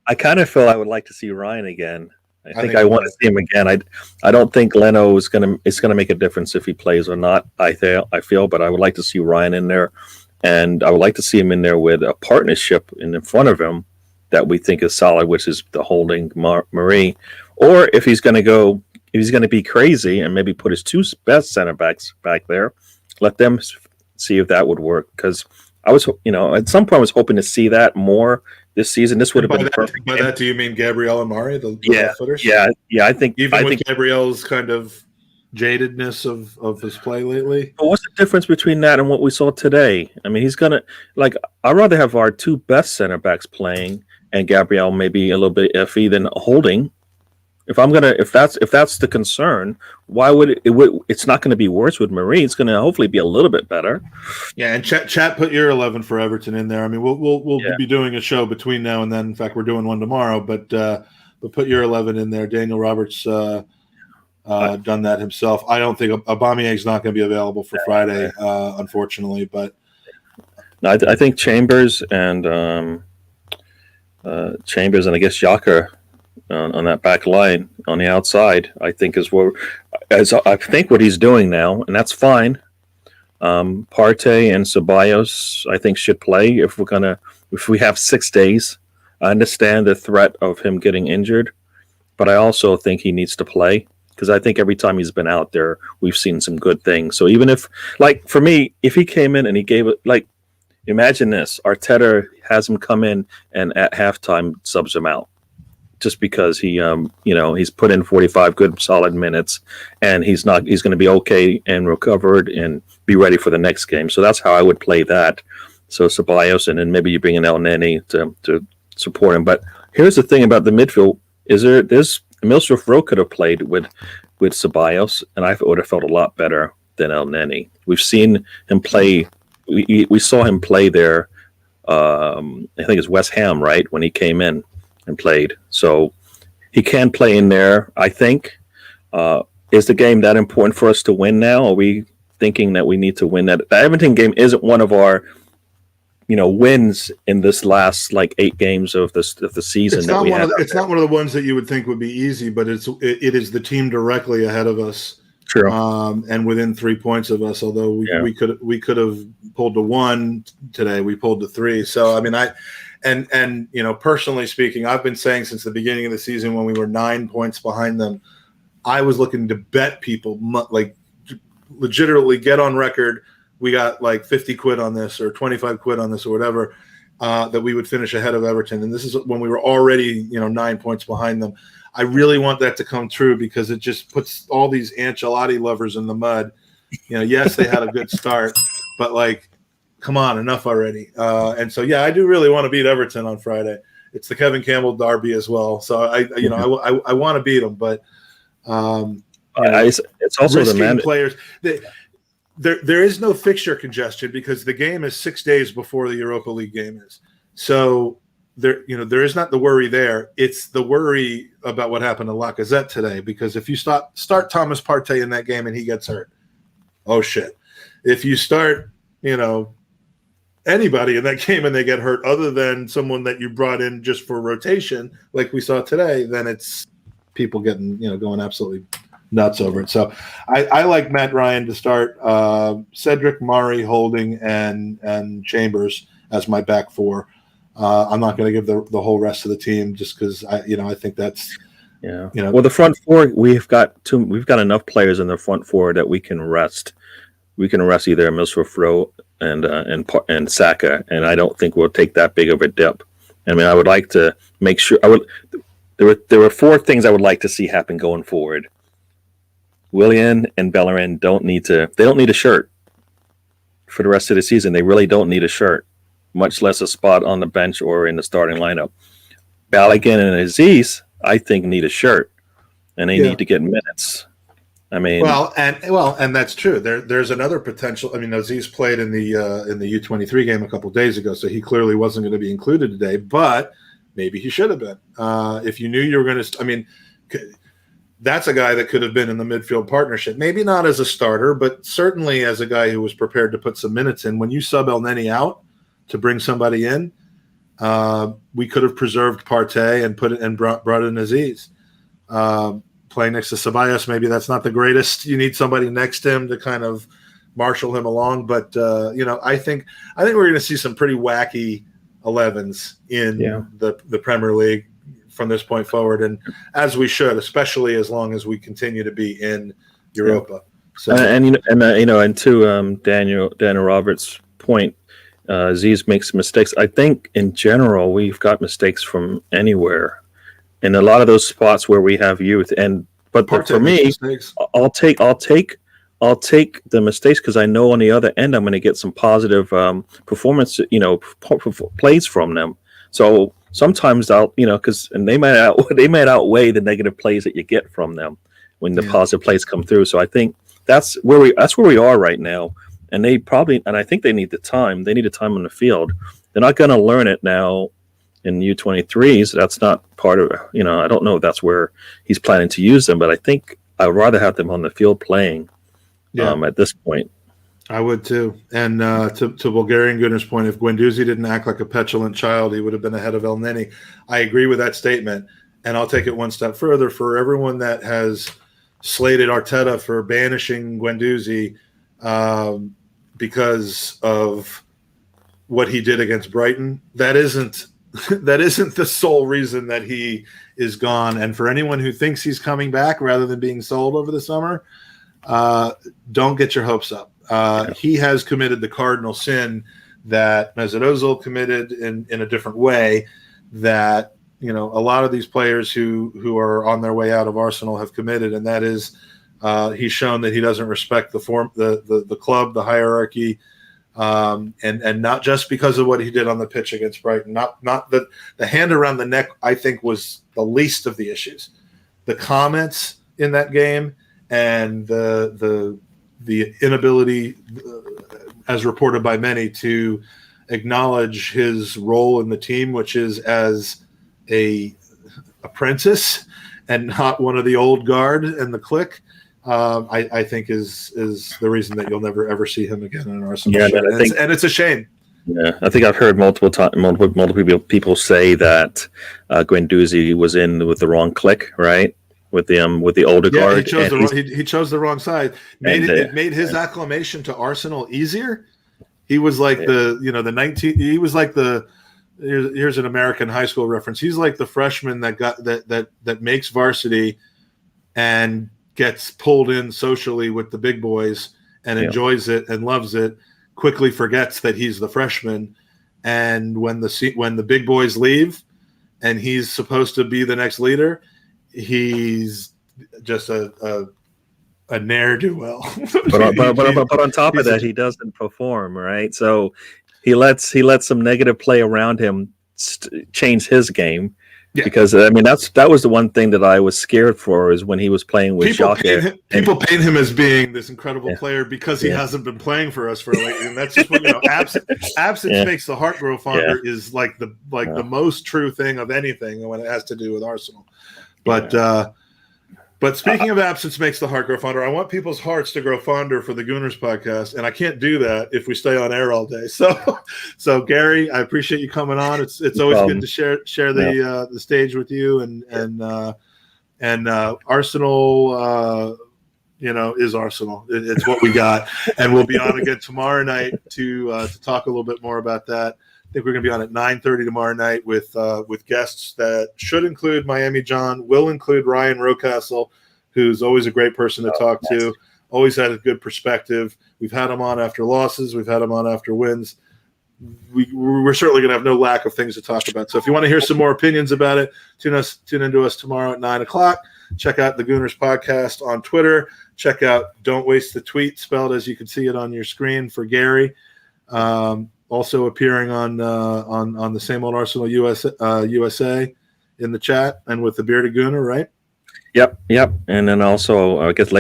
I kind of feel I would like to see Ryan again. I think think I he want to would. see him again. I don't think Leno is gonna make a difference if he plays or not. I feel, but I would like to see Ryan in there, and I would like to see him in there with a partnership in front of him that we think is solid, which is the holding Marie, or if he's going to be crazy and maybe put his two best center backs back there, let them see if that would work. Because I was, at some point I was hoping to see that more this season. This would have been the perfect By game. that, do you mean Gabriel and Mari, the footers? Yeah. I think even with Gabriel's kind of jadedness of his play lately. But what's the difference between that and what we saw today? I mean, he's gonna I'd rather have our two best center backs playing and Gabriel maybe a little bit iffy than holding. If that's the concern, why would it's not going to be worse with Marie? It's going to hopefully be a little bit better. Yeah, and chat put your 11 for Everton in there. I mean, we'll be doing a show between now and then. In fact, we're doing one tomorrow, but put your 11 in there. Daniel Roberts done that himself. I don't think Aubameyang's not going to be available for Friday, unfortunately. But no, I think Chambers and I guess Xhaka on that back line on the outside, I think is I think what he's doing now, and that's fine. Partey and Ceballos, I think, should play if we have 6 days. I understand the threat of him getting injured, but I also think he needs to play because I think every time he's been out there, we've seen some good things. So even if, for me, if he came in and he gave it, imagine this: Arteta has him come in and at halftime subs him out. Just because he's put in 45 good solid minutes and he's going to be okay and recovered and be ready for the next game. So that's how I would play that. So Ceballos, and then maybe you bring in El Neni to support him. But here's the thing about the midfield: there's Milsrif Rowe could have played with Ceballos, and I would have felt a lot better than El Neni. We've seen him play. We saw him play there. I think it's West Ham, right, when he came in and played. So he can play in there, I think. Is the game that important for us to win now? Are we thinking that we need to win that? The Everton game isn't one of our wins in this last 8 games of the season. It's not one of the ones that you would think would be easy, but it is the team directly ahead of us. True. And within 3 points of us, although we could have pulled to 1 today, we pulled to 3. So I mean, And personally speaking, I've been saying since the beginning of the season when we were 9 points behind them, I was looking to bet people, legitimately get on record. We got 50 quid on this or 25 quid on this or whatever, that we would finish ahead of Everton. And this is when we were already, 9 points behind them. I really want that to come true because it just puts all these Ancelotti lovers in the mud. Yes, they had a good start, but come on, enough already. And so, I do really want to beat Everton on Friday. It's the Kevin Campbell derby as well. So I want to beat them, but it's also the players. There is no fixture congestion because the game is 6 days before the Europa League game is. So there is not the worry there. It's the worry about what happened to Lacazette today, because if you start Thomas Partey in that game and he gets hurt, oh shit. If you start, anybody in that game and they get hurt other than someone that you brought in just for rotation, like we saw today, then it's people getting, going absolutely nuts over it. So I like Matt Ryan to start Cedric, Mari, Holding, and Chambers as my back four. I'm not going to give the whole rest of the team just because I think that's Well, the front four, we've got enough players in the front four that we can rest. We can rest either Milsrif Rowe and Saka, and I don't think we'll take that big of a dip. I mean, I would like to make sure there were 4 things I would like to see happen going forward. Willian and Bellerin don't need a shirt for the rest of the season. They really don't need a shirt, much less a spot on the bench or in the starting lineup. Balogun and Aziz, I think, need a shirt, and they need to get minutes. I mean, and that's true. There's another potential. I mean, Aziz played in the U23 game a couple of days ago, so he clearly wasn't going to be included today. But maybe he should have been. If you knew you were going to, I mean, that's a guy that could have been in the midfield partnership. Maybe not as a starter, but certainly as a guy who was prepared to put some minutes in. When you sub El Neni out to bring somebody in, we could have preserved Partey and brought in Aziz. Playing next to Ceballos, maybe that's not the greatest. You need somebody next to him to kind of marshal him along. But I think we're going to see some pretty wacky 11s in the Premier League from this point forward, and as we should, especially as long as we continue to be in Europa. So, and to Daniel Roberts' point, Aziz makes mistakes. I think in general we've got mistakes from anywhere, in a lot of those spots where we have youth. But for me, I'll take the mistakes because I know on the other end I'm going to get some positive performance, plays from them. So sometimes I'll, because they might outweigh the negative plays that you get from them when the positive plays come through. So I think that's where we are right now. And I think they need the time. They need the time on the field. They're not going to learn it now in U23s. That's not part of, I don't know if that's where he's planning to use them, but I think I'd rather have them on the field playing at this point. I would too. And to Bulgarian Gooner's point, if Guendouzi didn't act like a petulant child, he would have been ahead of El Neni. I agree with that statement. And I'll take it one step further. For everyone that has slated Arteta for banishing Guendouzi because of what he did against Brighton, that isn't the sole reason that he is gone. And for anyone who thinks he's coming back rather than being sold over the summer, don't get your hopes up. He has committed the cardinal sin that Mesut Ozil committed in a different way, that a lot of these players who are on their way out of Arsenal have committed, and that is he's shown that he doesn't respect the club, the hierarchy, and not just because of what he did on the pitch against Brighton. Not the hand around the neck, I think, was the least of the issues. The comments in that game and the inability, as reported by many, to acknowledge his role in the team, which is as a apprentice and not one of the old guard and the clique, I think is the reason that you'll never ever see him again in an Arsenal shirt. And it's a shame. Yeah, I think I've heard multiple people say that Guendouzi was in with the wrong clique, right? With the older guard. He chose the wrong side. It made his acclamation to Arsenal easier. He was like here's an American high school reference. He's like the freshman that makes varsity and gets pulled in socially with the big boys and enjoys it and loves it, quickly forgets that he's the freshman, and when the big boys leave and he's supposed to be the next leader, he's just a ne'er-do-well. but on top of that, he doesn't perform, right? So he lets some negative play around him change his game. Yeah. Because that was the one thing that I was scared for, is when he was playing with Xhaka. People paint him as being this incredible player because he hasn't been playing for us for and that's just what absence makes the heart grow fonder is like the most true thing of anything when it has to do with Arsenal. But speaking of absence makes the heart grow fonder, I want people's hearts to grow fonder for the Gooners podcast, and I can't do that if we stay on air all day. So Gary, I appreciate you coming on. It's always good to share the stage with you, and Arsenal, is Arsenal. It's what we got, and we'll be on again tomorrow night to talk a little bit more about that. I think we're going to be on at 9:30 tomorrow night with guests that should include Miami John, will include Ryan Rocastle, who's always a great person to talk to, always had a good perspective. We've had him on after losses. We've had him on after wins. We're certainly going to have no lack of things to talk about. So if you want to hear some more opinions about it, tune into us tomorrow at 9 o'clock. Check out the Gooners podcast on Twitter. Check out Don't Waste the Tweet, spelled as you can see it on your screen, for Gary. Also appearing on the Same Old Arsenal USA in the chat, and with the Bearded Gooner, right? Yep. And then also, I guess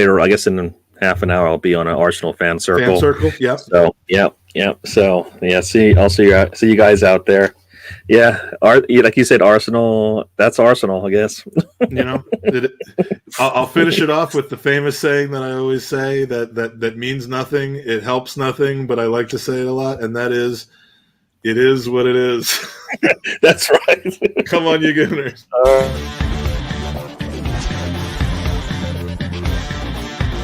in half an hour, I'll be on an Arsenal fan circle. Yep. So yep. So I'll see you guys out there. Yeah, like you said, Arsenal. That's Arsenal, I guess. I'll finish it off with the famous saying that I always say that means nothing. It helps nothing, but I like to say it a lot, and that is, it is what it is. That's right. Come on, you Gooners.